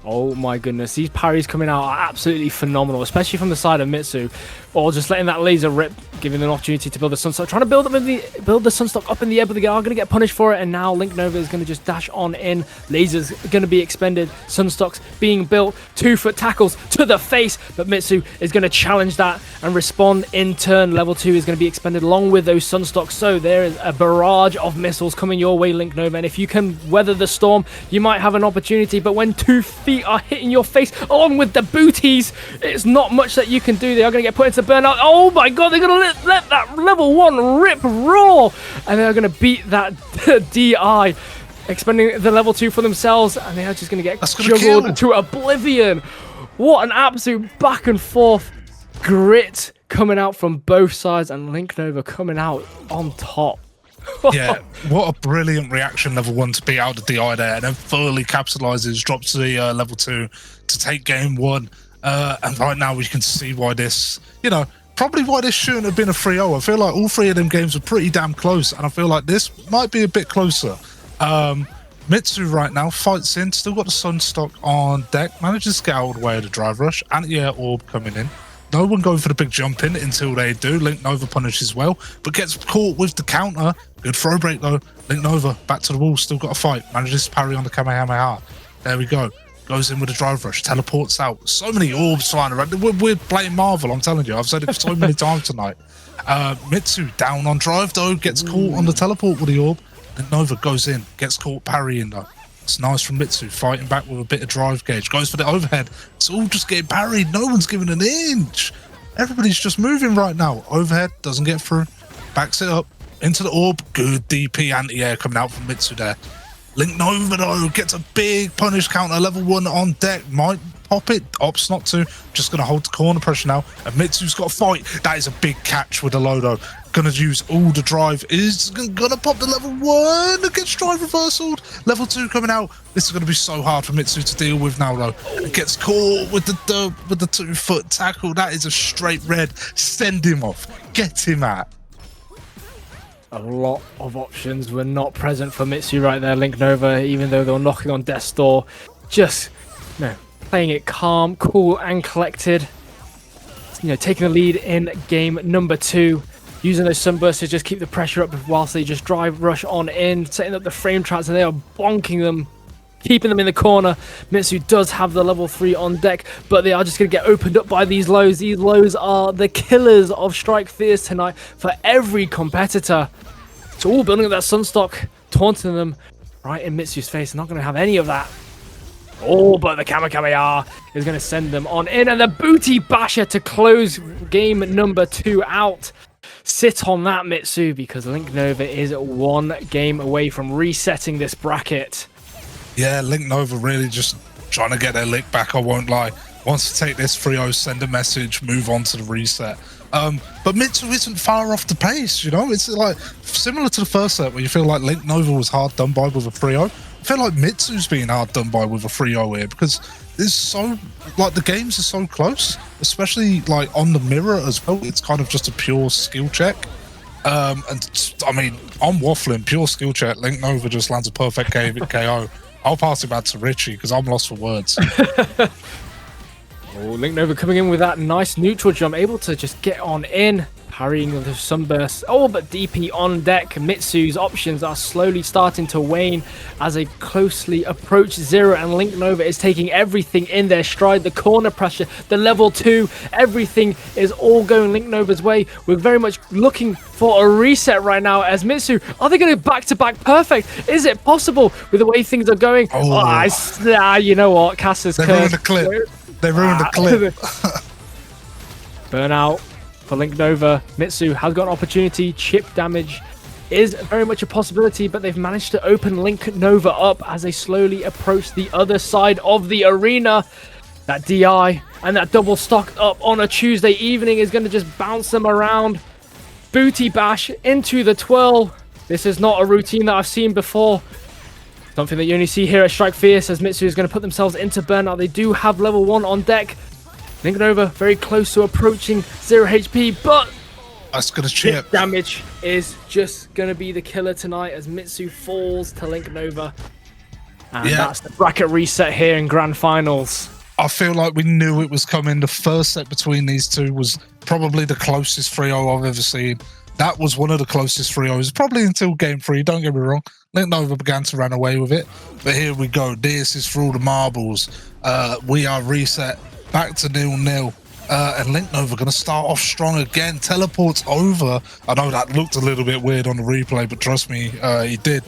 Oh my goodness, these parries coming out are absolutely phenomenal, especially from the side of Mitsu, or just letting that laser rip, giving them an opportunity to build the Sunstock, trying to build the Sunstock up in the air, but they are going to get punished for it, and now LinkNova is going to just dash on in. Lasers going to be expended, Sunstocks being built, 2-foot tackles to the face, but Mitsu is going to challenge that and respond in turn. Level 2 is going to be expended along with those Sunstocks, so there is a barrage of missiles coming your way, LinkNova, and if you can weather the storm, you might have an opportunity, but when 2 feet are hitting your face along with the booties, it's not much that you can do. They are going to get put into burnout. Oh my god, they're going to let that level 1 rip raw, and they're going to beat that DI, expending the level 2 for themselves, and they are just going to get juggled to oblivion. What an absolute back and forth grit coming out from both sides, and LinkNova coming out on top. Yeah, what a brilliant reaction, level 1, to beat out the DI there, and then fully capitalizes, drops to the level 2 to take game 1. And right now we can see why this, probably why this shouldn't have been a 3-0. I feel like all 3 of them games were pretty damn close, and I feel like this might be a bit closer. Mitsu right now fights in, still got the Sunstock on deck, manages to get out of the way of the drive rush, anti-air orb coming in. No one going for the big jump in until they do. LinkNova punishes well, but gets caught with the counter. Good throw break though. LinkNova back to the wall, still got a fight. Manages to parry on the Kamehameha. There we go. Goes in with a drive rush, teleports out. So many orbs flying around. We're playing Marvel, I'm telling you. I've said it so many times tonight. Mitsu down on drive though, gets caught on the teleport with the orb. LinkNova goes in, gets caught parrying though. It's nice from Mitsu, fighting back with a bit of drive gauge. Goes for the overhead. It's all just getting parried. No one's giving an inch. Everybody's just moving right now. Overhead, doesn't get through. Backs it up. Into the orb. Good DP anti-air coming out from Mitsu there. LinkNova though gets a big punish counter. Level 1 on deck. Might pop it. Opts not to. Just going to hold the corner pressure now. And Mitsu's got a fight. That is a big catch with the low though. Going to use all the drive. Is going to pop the level 1. It gets drive reversaled. Level 2 coming out. This is going to be so hard for Mitsu to deal with now though. It gets caught with the 2-foot tackle. That is a straight red. Send him off. Get him out. A lot of options were not present for Mitsu right there. LinkNova, even though they were knocking on death's door, just playing it calm, cool, and collected. Taking the lead in game number 2, using those sunbursts to just keep the pressure up whilst they just drive rush on in, setting up the frame traps, and they are bonking them, keeping them in the corner. Mitsu does have the level 3 on deck, but they are just going to get opened up by these lows. These lows are the killers of Strike Fierce tonight for every competitor. So all building up that Sunstock, taunting them right in Mitsu's face. Not going to have any of that. Oh, but the Cavalryyy is going to send them on in, and the Booty Basher to close game number 2 out. Sit on that, Mitsu, because LinkNova is 1 game away from resetting this bracket. Yeah, LinkNova really just trying to get their lick back, I won't lie. Wants to take this 3-0, send a message, move on to the reset. But Mitsu isn't far off the pace, It's like similar to the first set where you feel like LinkNova was hard done by with a 3-0. I feel like Mitsu's being hard done by with a 3-0 here because there's so, the games are so close, especially on the mirror as well. It's kind of just a pure skill check. And I mean, I'm waffling, pure skill check. LinkNova just lands a perfect KO. I'll pass it back to Richie because I'm lost for words. Oh, LinkNova coming in with that nice neutral jump, able to just get on in, parrying the sunburst. Oh, but DP on deck. Mitsu's options are slowly starting to wane as they closely approach 0, and LinkNova is taking everything in their stride. The corner pressure, the level 2, everything is all going LinkNova's way. We're very much looking for a reset right now as Mitsu. Are they going to back-to-back perfect? Is it possible with the way things are going? You know what? Caster's They ruined the clip. They ruined the clip. Burnout for LinkNova. Mitsu has got an opportunity. Chip damage is very much a possibility, but they've managed to open LinkNova up as they slowly approach the other side of the arena. That DI and that double stock up on a Tuesday evening is going to just bounce them around. Booty bash into the twirl. This is not a routine that I've seen before. Something that you only see here at Strike Fierce as Mitsu is going to put themselves into burnout. They do have level 1 on deck. LinkNova very close to approaching 0 HP, but that's going to chip. Damage is just going to be the killer tonight as Mitsu falls to LinkNova. And that's the bracket reset here in Grand Finals. I feel like we knew it was coming. The first set between these two was probably the closest 3-0 I've ever seen. That was one of the closest 3-0s, probably until game 3, don't get me wrong. LinkNova began to run away with it. But here we go. This is for all the marbles. We are reset back to 0-0. And LinkNova going to start off strong again. Teleports over. I know that looked a little bit weird on the replay, but trust me, he did.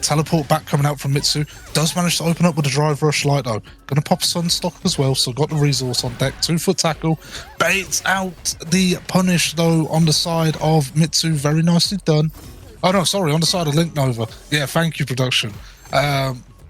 Teleport back coming out from Mitsu. Does manage to open up with a drive rush light though. Gonna pop Sunstock as well, so got the resource on deck. 2-foot tackle. Baits out the punish though on the side of Mitsu. Very nicely done. Oh no, sorry, on the side of LinkNova. Yeah, thank you, production.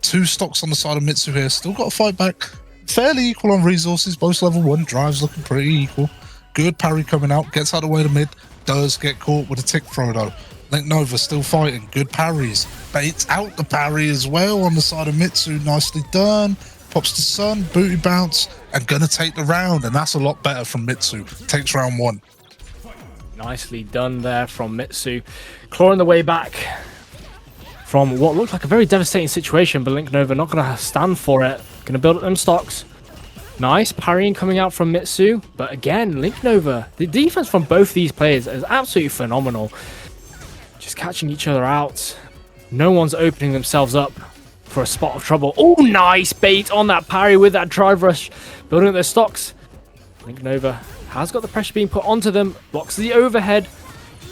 2 stocks on the side of Mitsu here. Still got to fight back. Fairly equal on resources. Both level 1. Drives looking pretty equal. Good parry coming out. Gets out of the way to mid. Does get caught with a tick throw though. LinkNova still fighting. Good parries. Baits out the parry as well on the side of Mitsu. Nicely done. Pops the sun. Booty bounce. And gonna take the round. And that's a lot better from Mitsu. Takes round 1. Nicely done there from Mitsu. Clawing the way back from what looked like a very devastating situation, but LinkNova not going to stand for it. Going to build up them stocks. Nice parrying coming out from Mitsu. But again, LinkNova, the defense from both these players is absolutely phenomenal. Just catching each other out. No one's opening themselves up for a spot of trouble. Oh, nice bait on that parry with that drive rush. Building up their stocks. LinkNova has got the pressure being put onto them. Blocks the overhead.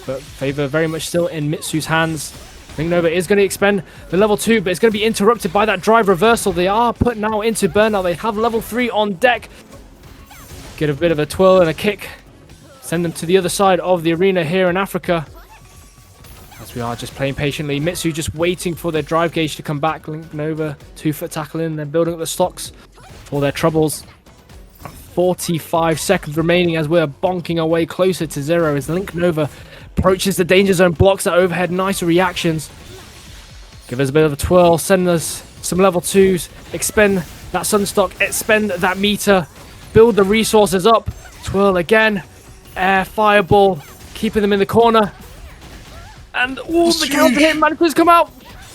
But favor very much still in Mitsu's hands. LinkNova is going to expend the level 2, but it's going to be interrupted by that drive reversal. They are put now into burnout. They have level 3 on deck. Get a bit of a twirl and a kick. Send them to the other side of the arena here in Africa. As we are just playing patiently. Mitsu just waiting for their drive gauge to come back. LinkNova 2-foot tackle in. They're building up the stocks for their troubles. 45 seconds remaining as we're bonking our way closer to 0 as LinkNova approaches the danger zone, blocks that overhead. Nice reactions. Give us a bit of a twirl, send us some level 2s, expend that Sunstock, expend that meter, build the resources up, twirl again, air, fireball, keeping them in the corner. And all the counter hit manages come out.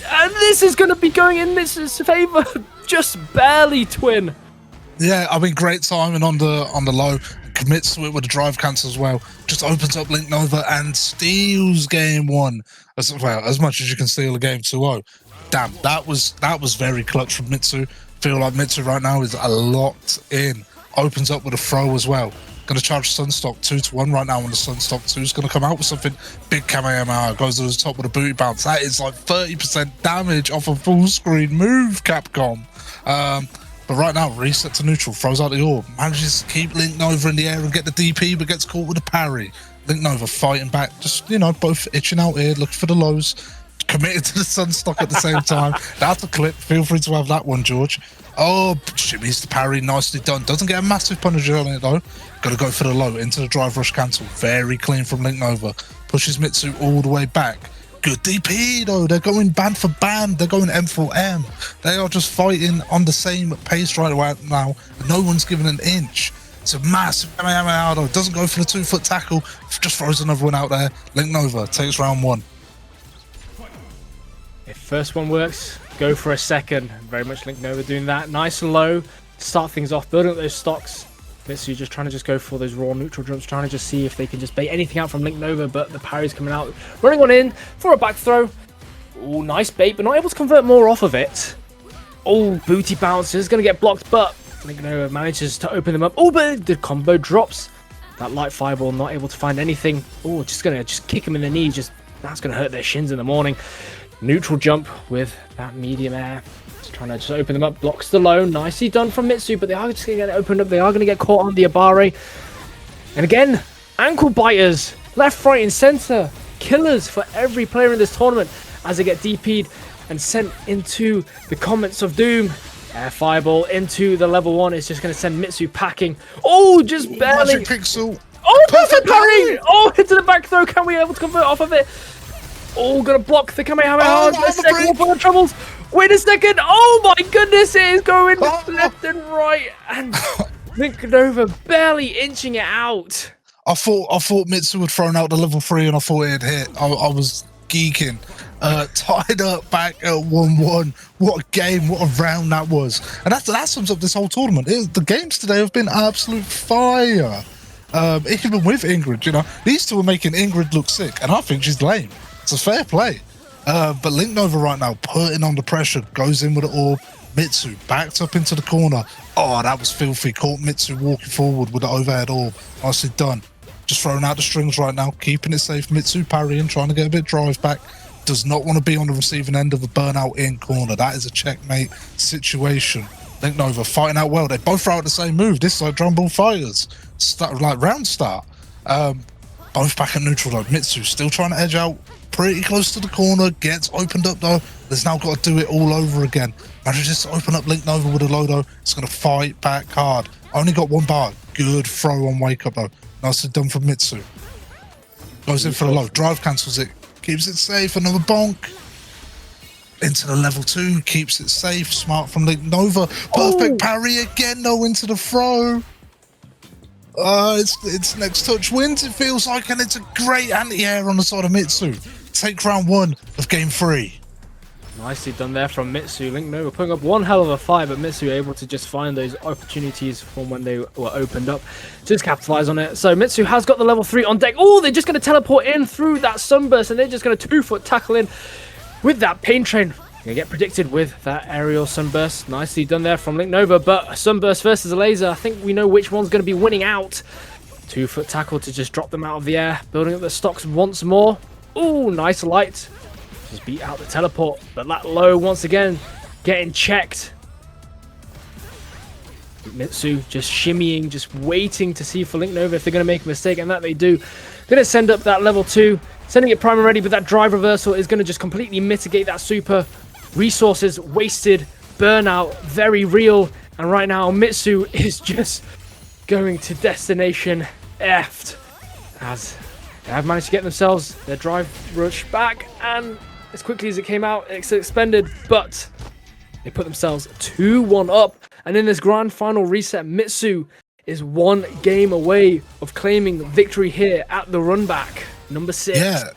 And this is going to be going in Mitsu's favor. Just barely, Twin. Yeah, I mean, great timing on the low. Commits to it with a drive cancel as well. Just opens up LinkNova and steals game 1. As well, as much as you can steal a game 2-0. Damn, that was very clutch from Mitsu. Feel like Mitsu right now is a locked in. Opens up with a throw as well. Going to charge Sunstock 2-1 right now, and the Sunstock 2 is going to come out with something big. Kamehameha goes to the top with a booty bounce. That is like 30% damage off a full screen move, Capcom. But right now, reset to neutral, throws out the orb, manages to keep LinkNova in the air and get the DP, but gets caught with a parry. LinkNova fighting back, just, you know, both itching out here, looking for the lows, committed to the Sunstock at the same time. That's a clip. Feel free to have that one, George. Oh, shimmies the parry, nicely done. Doesn't get a massive punish on it though. Got to go for the low into the drive rush cancel. Very clean from LinkNova. Pushes Mitsu all the way back. Good DP though. They're going band for band. They're going M for M. They are just fighting on the same pace right now. No one's given an inch. It's a massive though. Doesn't go for the 2-foot tackle. Just throws another one out there. LinkNova takes round 1. If first one works, go for a second. Very much LinkNova doing that. Nice and low. Start things off, building up those stocks. Mitsu just trying to go for those raw neutral jumps, trying to just see if they can just bait anything out from LinkNova, but the parry's coming out. Running on in for a back throw. Oh, nice bait, but not able to convert more off of it. Oh, booty bounce is going to get blocked, but LinkNova manages to open them up. Oh, but the combo drops. That light fireball not able to find anything. Oh, just going to kick him in the knee. That's going to hurt their shins in the morning. Neutral jump with that medium air. Trying to just open them up. Blocks the low. Nicely done from Mitsu, but they are just going to get opened up. They are going to get caught on the Abare. And again, ankle biters. Left, right, and center. Killers for every player in this tournament as they get DP'd and sent into the comments of doom. Air fireball into the level 1. It's just going to send Mitsu packing. Oh, just barely. Magic pixel. Oh, perfect parry. Oh, into the back throw. Can we be able to convert off of it? Oh, gonna block the Kamehameha. Oh, second one for the troubles. Wait a second. Oh my goodness, it is going left and right. And LinkNova barely inching it out. I thought Mitsu had thrown out the level 3 and I thought it had hit. I was geeking. Tied up back at 1-1. What a game, what a round that was. And that sums up this whole tournament. The games today have been absolute fire. Even with Ingrid, you know, these two are making Ingrid look sick, and I think she's lame. It's a fair play. But LinkNova right now putting on the pressure, goes in with the orb. Mitsu backed up into the corner. Oh, that was filthy. Caught Mitsu walking forward with the overhead orb. Nicely done. Just throwing out the strings right now, keeping it safe. Mitsu parrying, trying to get a bit of drive back. Does not want to be on the receiving end of a burnout in corner. That is a checkmate situation. LinkNova fighting out well. They both throw out the same move. This is like drum ball fighters. Start like round start. Both back at neutral though. Mitsu still trying to edge out. Pretty close to the corner. Gets opened up though. There's now got to do it all over again. Manages to open up LinkNova with a low though. It's going to fight back hard. Only got one bar. Good throw on wake up though. Nicely done from Mitsu. Goes in for the low. Drive cancels it. Keeps it safe. Another bonk. Into the level 2. Keeps it safe. Smart from LinkNova. Perfect parry again though into the throw. It's next touch wins, it feels like, and it's a great anti-air on the side of Mitsu. Take round 1 of game 3. Nicely done there from Mitsu. LinkNova putting up one hell of a fight, but Mitsu able to just find those opportunities from when they were opened up. Just capitalize on it. So Mitsu has got the level 3 on deck. Oh, they're just going to teleport in through that sunburst, and they're just going to 2-foot tackle in with that pain train. Gonna get predicted with that aerial sunburst. Nicely done there from LinkNova, but a sunburst versus a laser. I think we know which one's going to be winning out. 2-foot tackle to just drop them out of the air. Building up the stocks once more. Ooh, nice light. Just beat out the teleport, but that low once again getting checked. Mitsu just shimmying, just waiting to see for LinkNova if they're going to make a mistake, and that they do. Going to send up that level 2, sending it prime already, but that drive reversal is going to just completely mitigate that super. Resources wasted, burnout, very real, and right now Mitsu is just going to destination effed as they have managed to get themselves their drive rush back, and as quickly as it came out, it's expended, but they put themselves 2-1 up, and in this grand final reset, Mitsu is 1 game away of claiming victory here at the RUNBACK, number 6. Yeah.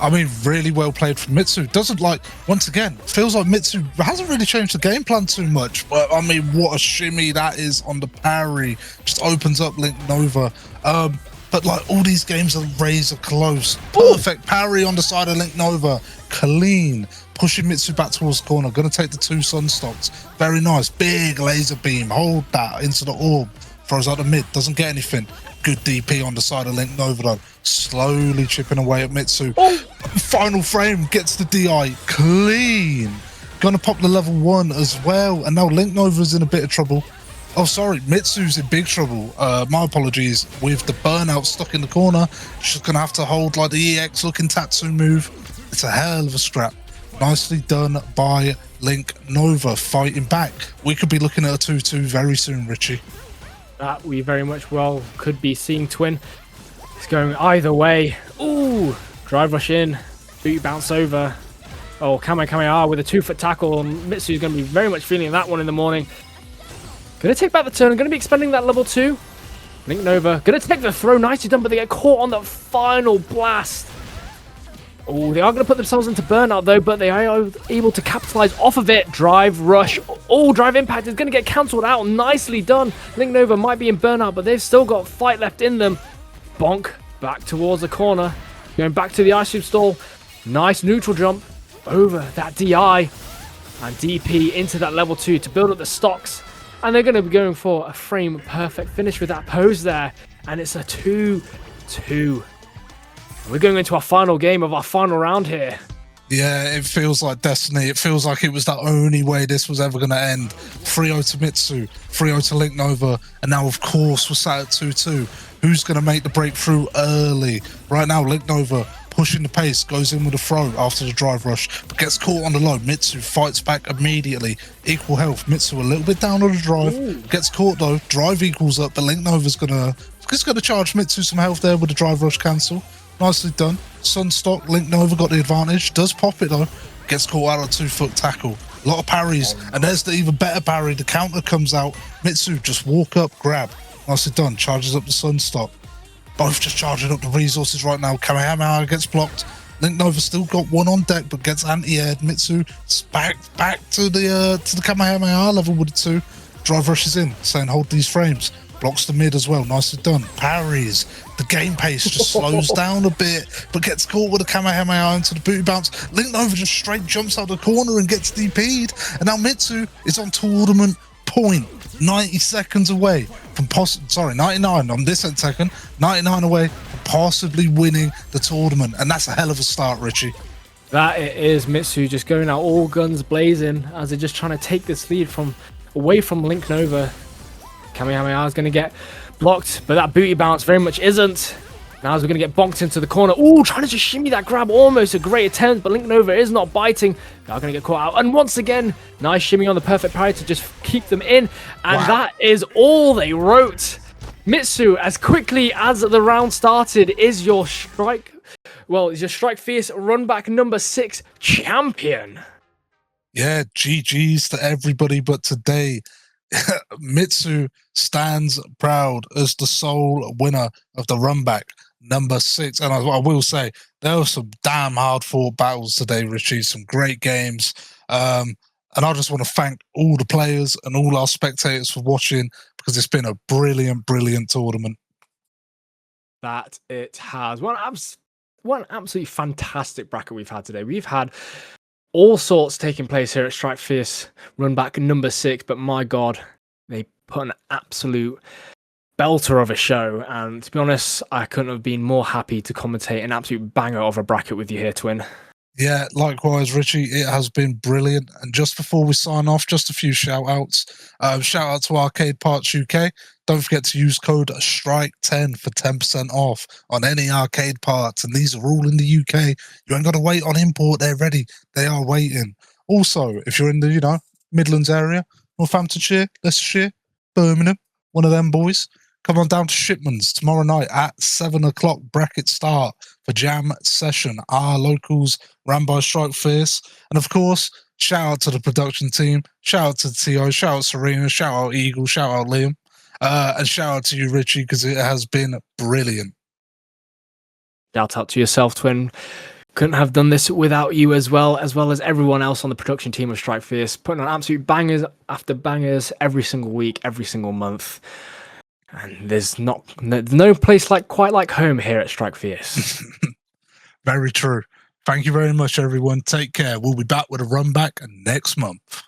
I mean, really well played from Mitsu. Doesn't like, once again, feels like Mitsu hasn't really changed the game plan too much. But I mean, what a shimmy that is on the parry. Just opens up LinkNova. But like all these games are razor close. Perfect parry on the side of LinkNova. Clean. Pushing Mitsu back towards the corner. Going to take the 2 Sunstocks. Very nice. Big laser beam. Hold that into the orb. Throws out the mid. Doesn't get anything. Good DP on the side of LinkNova though. Slowly chipping away at Mitsu. Final frame gets the DI. Clean. Gonna pop the level 1 as well. And now LinkNova's in a bit of trouble. Oh, sorry. Mitsu's in big trouble. My apologies. With the burnout stuck in the corner, she's gonna have to hold like the EX looking Tatsu move. It's a hell of a scrap. Nicely done by LinkNova fighting back. We could be looking at a 2-2 very soon, Richie. That we very much well could be seeing, Twin. It's going either way. Ooh, drive rush in, boot bounce over. Oh, Kamehameha with a 2-foot tackle. Mitsu's going to be very much feeling that one in the morning. Going to take back the turn. Going to be expending that level 2. LinkNova going to take the throw. Nicely done, but they get caught on the final blast. Oh, they are going to put themselves into burnout though, but they are able to capitalize off of it. Drive rush. Oh, drive impact is going to get cancelled out. Nicely done. LinkNova might be in burnout, but they've still got fight left in them. Bonk back towards the corner. Going back to the ice cream stall. Nice neutral jump over that DI and DP into that level 2 to build up the stocks. And they're going to be going for a frame perfect finish with that pose there. And it's a 2-2. We're going into our final game of our final round here. Yeah, it feels like destiny. It feels like it was the only way this was ever going to end. 3-0 to Mitsu, 3-0 to LinkNova, and now, of course, we're sat at 2-2. Who's going to make the breakthrough early? Right now, LinkNova pushing the pace, goes in with a throw after the drive rush, but gets caught on the low. Mitsu fights back immediately. Equal health. Mitsu a little bit down on the drive. Ooh. Gets caught, though. Drive equals up, but LinkNova's going to charge Mitsu some health there with the drive rush cancel. Nicely done. Sunstock, LinkNova got the advantage. Does pop it though. Gets caught out of 2-foot tackle. A lot of parries. And there's the even better parry. The counter comes out. Mitsu just walk up, grab. Nicely done. Charges up the Sunstock. Both just charging up the resources right now. Kamehameha gets blocked. LinkNova still got one on deck, but gets anti-aired. Mitsu back to the Kamehameha level with the 2. Drive rushes in, saying hold these frames. Blocks the mid as well. Nicely done. Parries. The game pace just slows down a bit, but gets caught with a Kamehameha into the booty bounce. LinkNova just straight jumps out the corner and gets DP'd. And now Mitsu is on tournament point. 90 seconds away from 99 on this second. 99 away from possibly winning the tournament. And that's a hell of a start, Richie. That it is. Mitsu just going out all guns blazing as they're just trying to take this lead away from LinkNova. Kamehameha is going to get blocked, but that booty bounce very much isn't. Now as we're going to get bonked into the corner. Ooh, trying to just shimmy that grab. Almost a great attempt, but LinkNova is not biting. They are going to get caught out. And once again, nice shimmy on the perfect parry to just keep them in. And that is all they wrote. Mitsu, as quickly as the round started, is your strike fierce runback number 6 champion. Yeah, GG's to everybody, but today Mitsu stands proud as the sole winner of the runback number 6. And I will say there were some damn hard fought battles today, Richie. Some great games. And I just want to thank all the players and all our spectators for watching, because it's been a brilliant, brilliant tournament. That it has. One absolutely fantastic bracket we've had today. We've had all sorts taking place here at Strike Fierce Runback number 6, but my God, they put an absolute belter of a show. And to be honest, I couldn't have been more happy to commentate an absolute banger of a bracket with you here, Twin. Yeah, likewise, Richie. It has been brilliant. And just before we sign off, just a few shout outs. Shout out to Arcade Parts UK. Don't forget to use code STRIKE10 for 10% off on any arcade parts. And these are all in the UK. You ain't got to wait on import. They're ready. They are waiting. Also, if you're in the, Midlands area, Northamptonshire, Leicestershire, Birmingham, one of them boys, come on down to Shipman's tomorrow night at 7 o'clock bracket start for jam session. Our locals ran by Strike Fierce. And of course, shout out to the production team. Shout out to T.O. Shout out Serena. Shout out Eagle. Shout out Liam. And shout out to you, Richie, because it has been brilliant. Shout out to yourself, Twin. couldn't have done this without you as well as everyone else on the production team of Strike Fierce, putting on absolute bangers after bangers every single week, every single month. And there's no place quite like home here at Strike Fierce. Very true. Thank you very much, everyone. Take care. We'll be back with a run back next month.